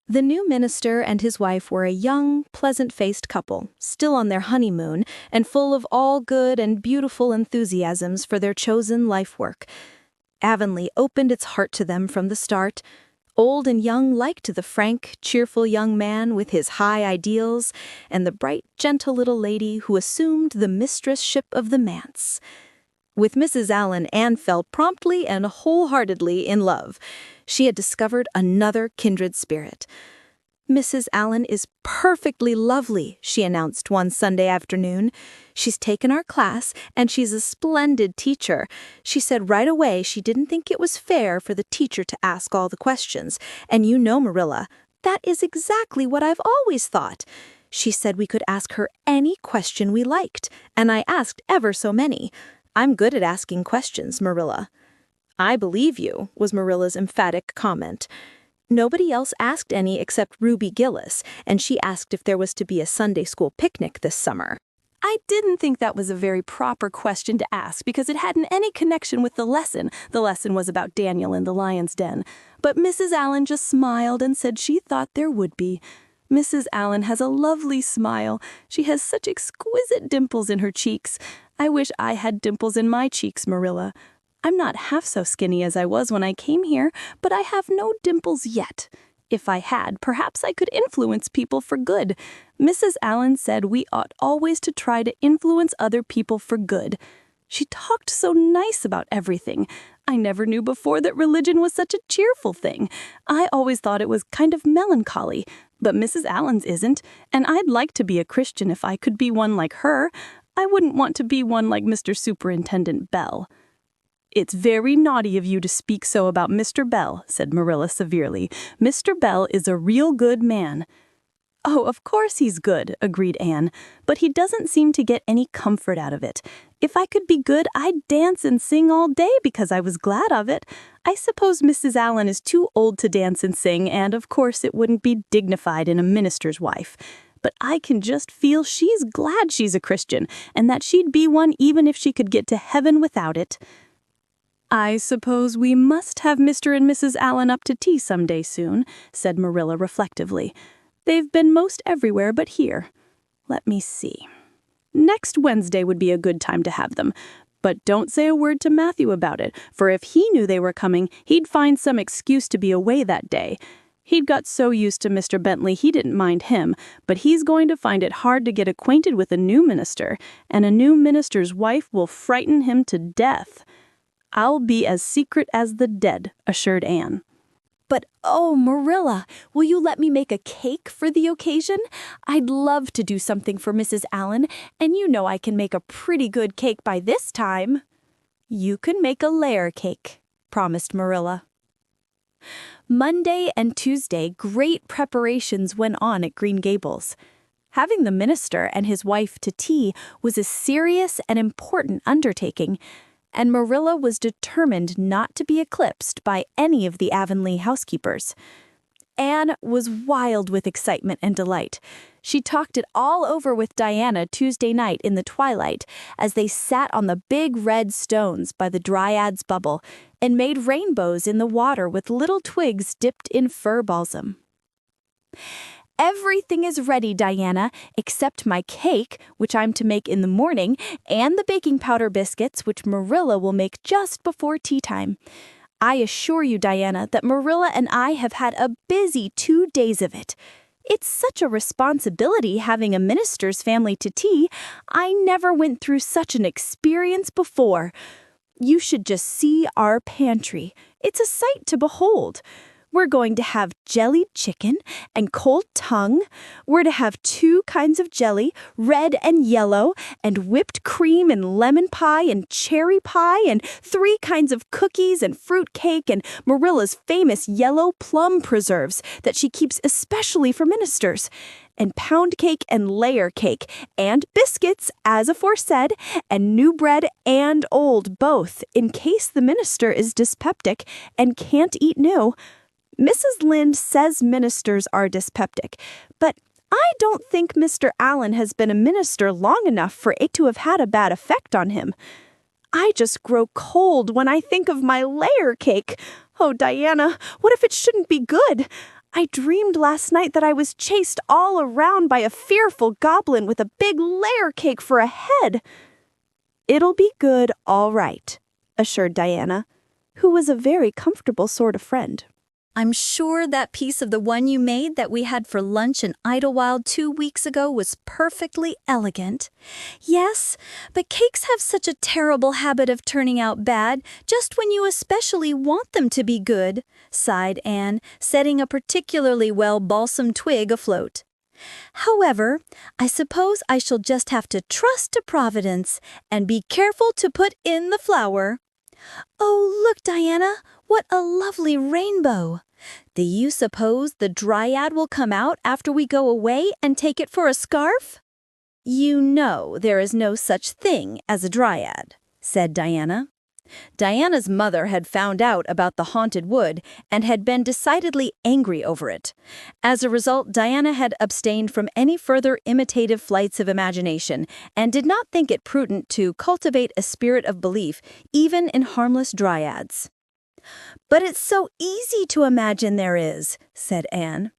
The new minister and his wife were a young, pleasant-faced couple, still on their honeymoon and full of all good and beautiful enthusiasms for their chosen life work. Avonlea opened its heart to them from the start. Old and young liked the frank, cheerful young man with his high ideals, and the bright, gentle little lady who assumed the mistress-ship of the manse. With Mrs. Allen, Anne fell promptly and wholeheartedly in love. She had discovered another kindred spirit. "Mrs. Allen is perfectly lovely," she announced one Sunday afternoon. "She's taken our class, and she's a splendid teacher. She said right away she didn't think it was fair for the teacher to ask all the questions. And you know, Marilla, that is exactly what I've always thought. She said we could ask her any question we liked, and I asked ever so many. I'm good at asking questions, Marilla." "I believe you," was Marilla's emphatic comment. Nobody else asked any except Ruby Gillis, and she asked if there was to be a Sunday school picnic this summer. I didn't think that was a very proper question to ask because it hadn't any connection with the lesson. The lesson was about Daniel in the lion's den. But Mrs. Allen just smiled and said she thought there would be. Mrs. Allen has a lovely smile. She has such exquisite dimples in her cheeks. I wish I had dimples in my cheeks, Marilla. I'm not half so skinny as I was when I came here, but I have no dimples yet. If I had, perhaps I could influence people for good. Mrs. Allen said we ought always to try to influence other people for good. She talked so nice about everything. I never knew before that religion was such a cheerful thing. I always thought it was kind of melancholy, but Mrs. Allen's isn't, and I'd like to be a Christian if I could be one like her. I wouldn't want to be one like Mr. Superintendent Bell. "It's very naughty of you to speak so about Mr. Bell," said Marilla severely. "Mr. Bell is a real good man." "Oh, of course he's good," agreed Anne, "but he doesn't seem to get any comfort out of it. If I could be good, I'd dance and sing all day because I was glad of it. I suppose Mrs. Allen is too old to dance and sing, and of course it wouldn't be dignified in a minister's wife. But I can just feel she's glad she's a Christian, and that she'd be one even if she could get to heaven without it." "I suppose we must have Mr. and Mrs. Allen up to tea some day soon," said Marilla reflectively. "They've been most everywhere but here. Let me see. Next Wednesday would be a good time to have them. But don't say a word to Matthew about it, for if he knew they were coming, he'd find some excuse to be away that day. He'd got so used to Mr. Bentley he didn't mind him, but he's going to find it hard to get acquainted with a new minister, and a new minister's wife will frighten him to death." "I'll be as secret as the dead," assured Anne. But oh, Marilla, will you let me make a cake for the occasion? I'd love to do something for Mrs. Allen, and you know I can make a pretty good cake by this time." "You can make a layer cake," promised Marilla. Monday and Tuesday, great preparations went on at Green Gables. Having the minister and his wife to tea was a serious and important undertaking, and Marilla was determined not to be eclipsed by any of the Avonlea housekeepers. Anne was wild with excitement and delight. She talked it all over with Diana Tuesday night in the twilight as they sat on the big red stones by the Dryad's bubble and made rainbows in the water with little twigs dipped in fir balsam. "Everything is ready, Diana, except my cake, which I'm to make in the morning, and the baking powder biscuits, which Marilla will make just before tea time. I assure you, Diana, that Marilla and I have had a busy 2 days of it. It's such a responsibility having a minister's family to tea. I never went through such an experience before. You should just see our pantry. It's a sight to behold. We're going to have jellied chicken and cold tongue. We're to have 2 kinds of jelly, red and yellow, and whipped cream and lemon pie and cherry pie, and 3 kinds of cookies and fruit cake, and Marilla's famous yellow plum preserves that she keeps especially for ministers, and pound cake and layer cake, and biscuits, as aforesaid, and new bread and old both, in case the minister is dyspeptic and can't eat new. Mrs. Lynde says ministers are dyspeptic, but I don't think Mr. Allen has been a minister long enough for it to have had a bad effect on him. I just grow cold when I think of my layer cake. Oh, Diana, what if it shouldn't be good? I dreamed last night that I was chased all around by a fearful goblin with a big layer cake for a head." "It'll be good, all right," assured Diana, who was a very comfortable sort of friend. I'm sure that piece of the one you made that we had for lunch in Idlewild 2 weeks ago was perfectly elegant." "Yes, but cakes have such a terrible habit of turning out bad just when you especially want them to be good," sighed Anne, setting a particularly well balsam twig afloat. "However, I suppose I shall just have to trust to Providence and be careful to put in the flour. Oh, look, Diana, what a lovely rainbow! Do you suppose the Dryad will come out after we go away and take it for a scarf?" "You know there is no such thing as a Dryad," said Diana. Diana's mother had found out about the haunted wood and had been decidedly angry over it. As a result, Diana had abstained from any further imitative flights of imagination and did not think it prudent to cultivate a spirit of belief even in harmless dryads. "But it's so easy to imagine there is," said Anne.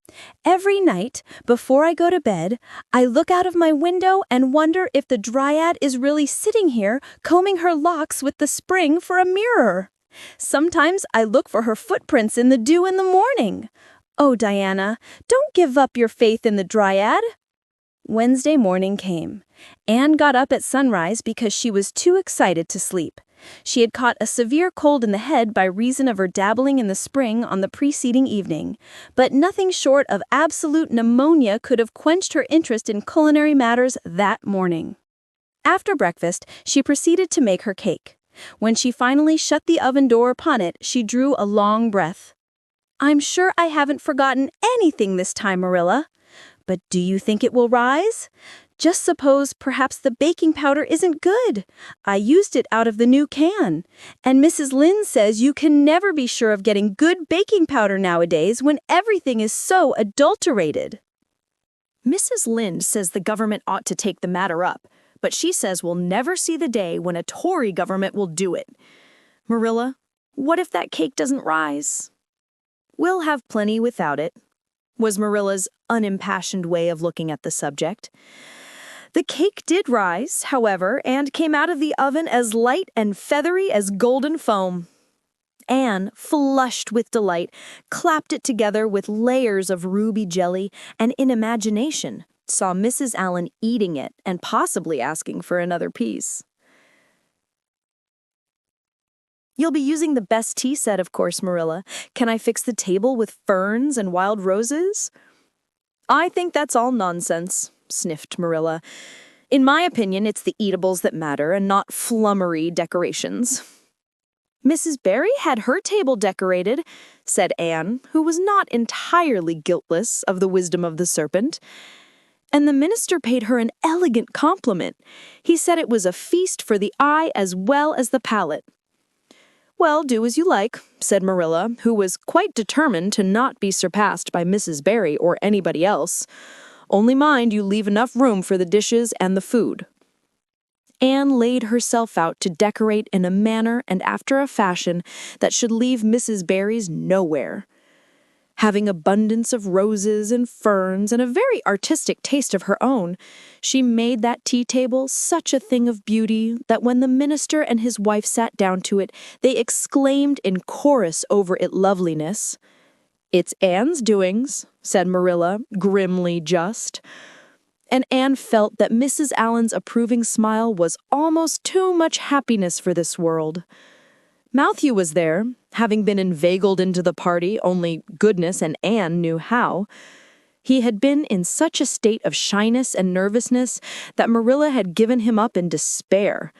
"Every night, before I go to bed, I look out of my window and wonder if the Dryad is really sitting here combing her locks with the spring for a mirror. Sometimes I look for her footprints in the dew in the morning. Oh, Diana, don't give up your faith in the Dryad." Wednesday morning came. Anne got up at sunrise because she was too excited to sleep. She had caught a severe cold in the head by reason of her dabbling in the spring on the preceding evening, but nothing short of absolute pneumonia could have quenched her interest in culinary matters that morning. After breakfast, she proceeded to make her cake. When she finally shut the oven door upon it, she drew a long breath. "I'm sure I haven't forgotten anything this time, Marilla. But do you think it will rise? Just suppose perhaps the baking powder isn't good. I used it out of the new can. And Mrs. Lynde says you can never be sure of getting good baking powder nowadays when everything is so adulterated." Mrs. Lynde says the government ought to take the matter up, but she says we'll never see the day when a Tory government will do it. Marilla, what if that cake doesn't rise? We'll have plenty without it, was Marilla's unimpassioned way of looking at the subject. The cake did rise, however, and came out of the oven as light and feathery as golden foam. Anne, flushed with delight, clapped it together with layers of ruby jelly, and in imagination saw Mrs. Allen eating it and possibly asking for another piece. "You'll be using the best tea set, of course, Marilla. Can I fix the table with ferns and wild roses?" "I think that's all nonsense," sniffed Marilla. "In my opinion, it's the eatables that matter and not flummery decorations." "Mrs. Barry had her table decorated," said Anne, who was not entirely guiltless of the wisdom of the serpent. "And the minister paid her an elegant compliment. He said it was a feast for the eye as well as the palate." "Well, do as you like," said Marilla, who was quite determined to not be surpassed by Mrs. Barry or anybody else. "Only mind you leave enough room for the dishes and the food." Anne laid herself out to decorate in a manner and after a fashion that should leave Mrs. Barry's nowhere. Having abundance of roses and ferns and a very artistic taste of her own, she made that tea table such a thing of beauty that when the minister and his wife sat down to it, they exclaimed in chorus over its loveliness. "It's Anne's doings," said Marilla, grimly just. And Anne felt that Mrs. Allen's approving smile was almost too much happiness for this world. Matthew was there, having been inveigled into the party, only goodness and Anne knew how. He had been in such a state of shyness and nervousness that Marilla had given him up in despair.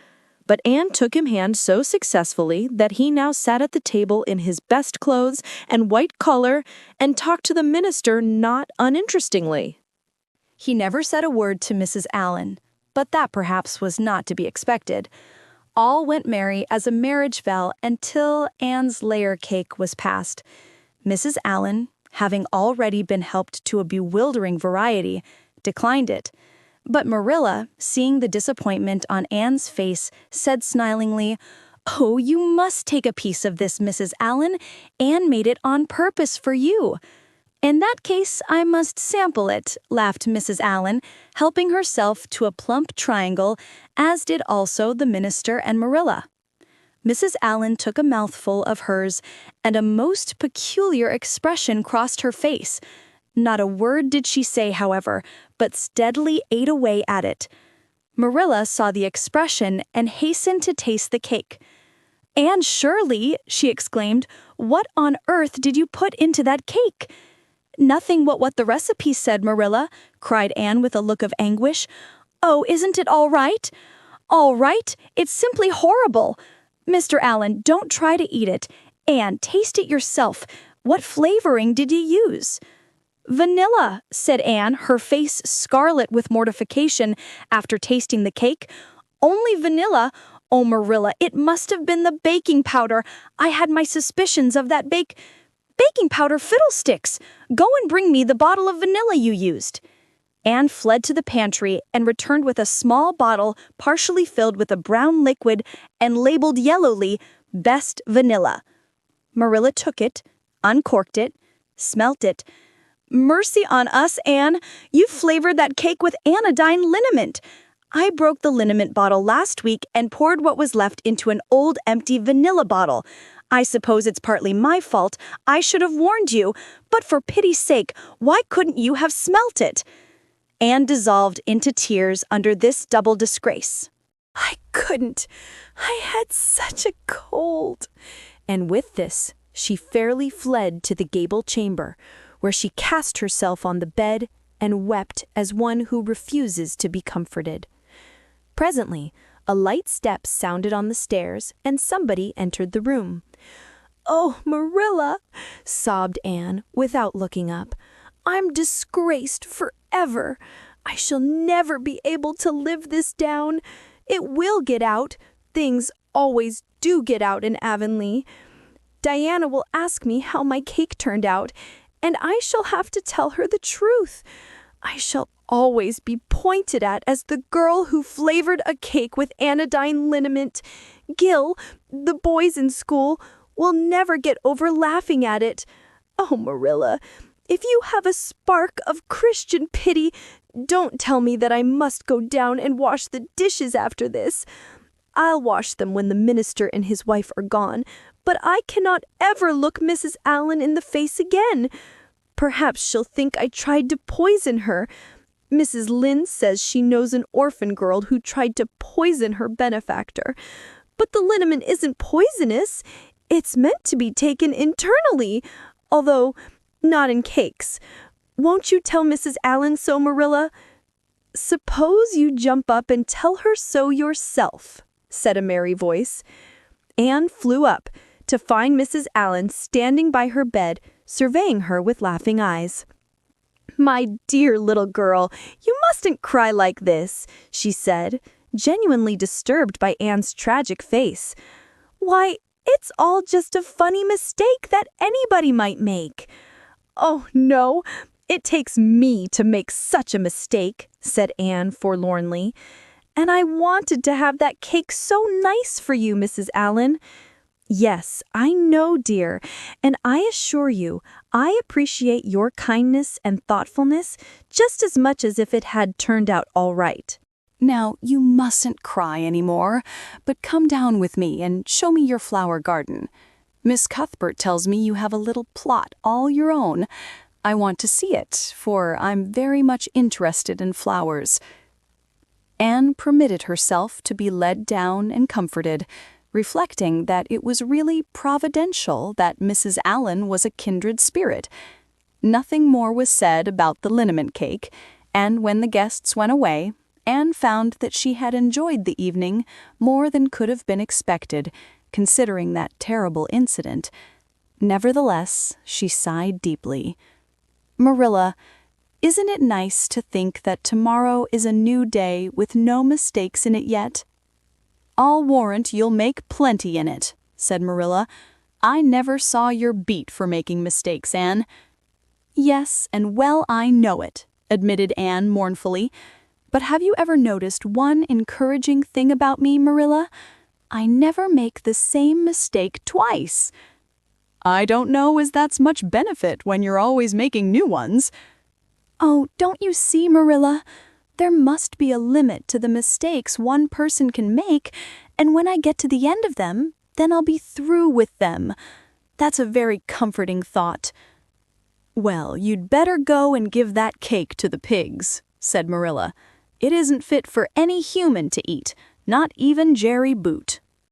But Anne took him hand so successfully that he now sat at the table in his best clothes and white collar and talked to the minister not uninterestingly. He never said a word to Mrs. Allen, but that perhaps was not to be expected. All went merry as a marriage bell until Anne's layer cake was passed. Mrs. Allen, having already been helped to a bewildering variety, declined it. But Marilla, seeing the disappointment on Anne's face, said smilingly, "Oh, you must take a piece of this, Mrs. Allen. Anne made it on purpose for you." "In that case, I must sample it," laughed Mrs. Allen, helping herself to a plump triangle, as did also the minister and Marilla. Mrs. Allen took a mouthful of hers, and a most peculiar expression crossed her face. Not a word did she say, however, but steadily ate away at it. Marilla saw the expression and hastened to taste the cake. "Anne Shirley," she exclaimed, "what on earth did you put into that cake?" "Nothing but what the recipe said, Marilla," cried Anne with a look of anguish. "Oh, isn't it all right?" "All right? It's simply horrible. Mr. Allen, don't try to eat it. Anne, taste it yourself. What flavoring did you use?" "Vanilla," said Anne, her face scarlet with mortification after tasting the cake. "Only vanilla? Oh, Marilla, it must have been the baking powder. I had my suspicions of that baking powder fiddlesticks. Go and bring me the bottle of vanilla you used." Anne fled to the pantry and returned with a small bottle partially filled with a brown liquid and labeled yellowly, "Best Vanilla." Marilla took it, uncorked it, smelt it. "Mercy on us, Anne! You flavored that cake with anodyne liniment. I broke the liniment bottle last week and poured what was left into an old empty vanilla bottle. I suppose it's partly my fault. I should have warned you. But for pity's sake, why couldn't you have smelt it?" Anne dissolved into tears under this double disgrace. "I couldn't. I had such a cold." And with this, she fairly fled to the gable chamber, where she cast herself on the bed and wept as one who refuses to be comforted. Presently, A light step sounded on the stairs, and somebody entered the room. "Oh, Marilla," sobbed Anne, without looking up. "I'm disgraced forever. I shall never be able to live this down. It will get out. Things always do get out in Avonlea. Diana will ask me how my cake turned out, and I shall have to tell her the truth. I shall always be pointed at as the girl who flavored a cake with anodyne liniment. Gil, the boys in school, will never get over laughing at it. Oh, Marilla, if you have a spark of Christian pity, don't tell me that I must go down and wash the dishes after this. I'll wash them when the minister and his wife are gone, but I cannot ever look Mrs. Allen in the face again. Perhaps she'll think I tried to poison her. Mrs. Lynde says she knows an orphan girl who tried to poison her benefactor. But the liniment isn't poisonous. It's meant to be taken internally, although not in cakes. Won't you tell Mrs. Allen so, Marilla?" "Suppose you jump up and tell her so yourself," said a merry voice. Anne flew up to find Mrs. Allen standing by her bed, surveying her with laughing eyes. "My dear little girl, you mustn't cry like this," she said, genuinely disturbed by Anne's tragic face. "Why, it's all just a funny mistake that anybody might make." "Oh, no, it takes me to make such a mistake," said Anne forlornly. "And I wanted to have that cake so nice for you, Mrs. Allen." "Yes, I know, dear, and I assure you, I appreciate your kindness and thoughtfulness just as much as if it had turned out all right." Now, you mustn't cry anymore, but come down with me and show me your flower garden. Miss Cuthbert tells me you have a little plot all your own. I want to see it, for I'm very much interested in flowers." Anne permitted herself to be led down and comforted, reflecting that it was really providential that Mrs. Allen was a kindred spirit. Nothing more was said about the liniment cake, and when the guests went away, Anne found that she had enjoyed the evening more than could have been expected, considering that terrible incident. Nevertheless, she sighed deeply. "Marilla, isn't it nice to think that tomorrow is a new day with no mistakes in it yet?" "I'll warrant you'll make plenty in it," said Marilla. "I never saw your beat for making mistakes, Anne." "Yes, and well I know it," admitted Anne mournfully. "But have you ever noticed one encouraging thing about me, Marilla? I never make the same mistake twice." "I don't know as that's much benefit when you're always making new ones." "Oh, don't you see, Marilla? There must be a limit to the mistakes one person can make, and when I get to the end of them, then I'll be through with them. That's a very comforting thought." "Well, you'd better go and give that cake to the pigs," said Marilla. "It isn't fit for any human to eat, not even Jerry Boot."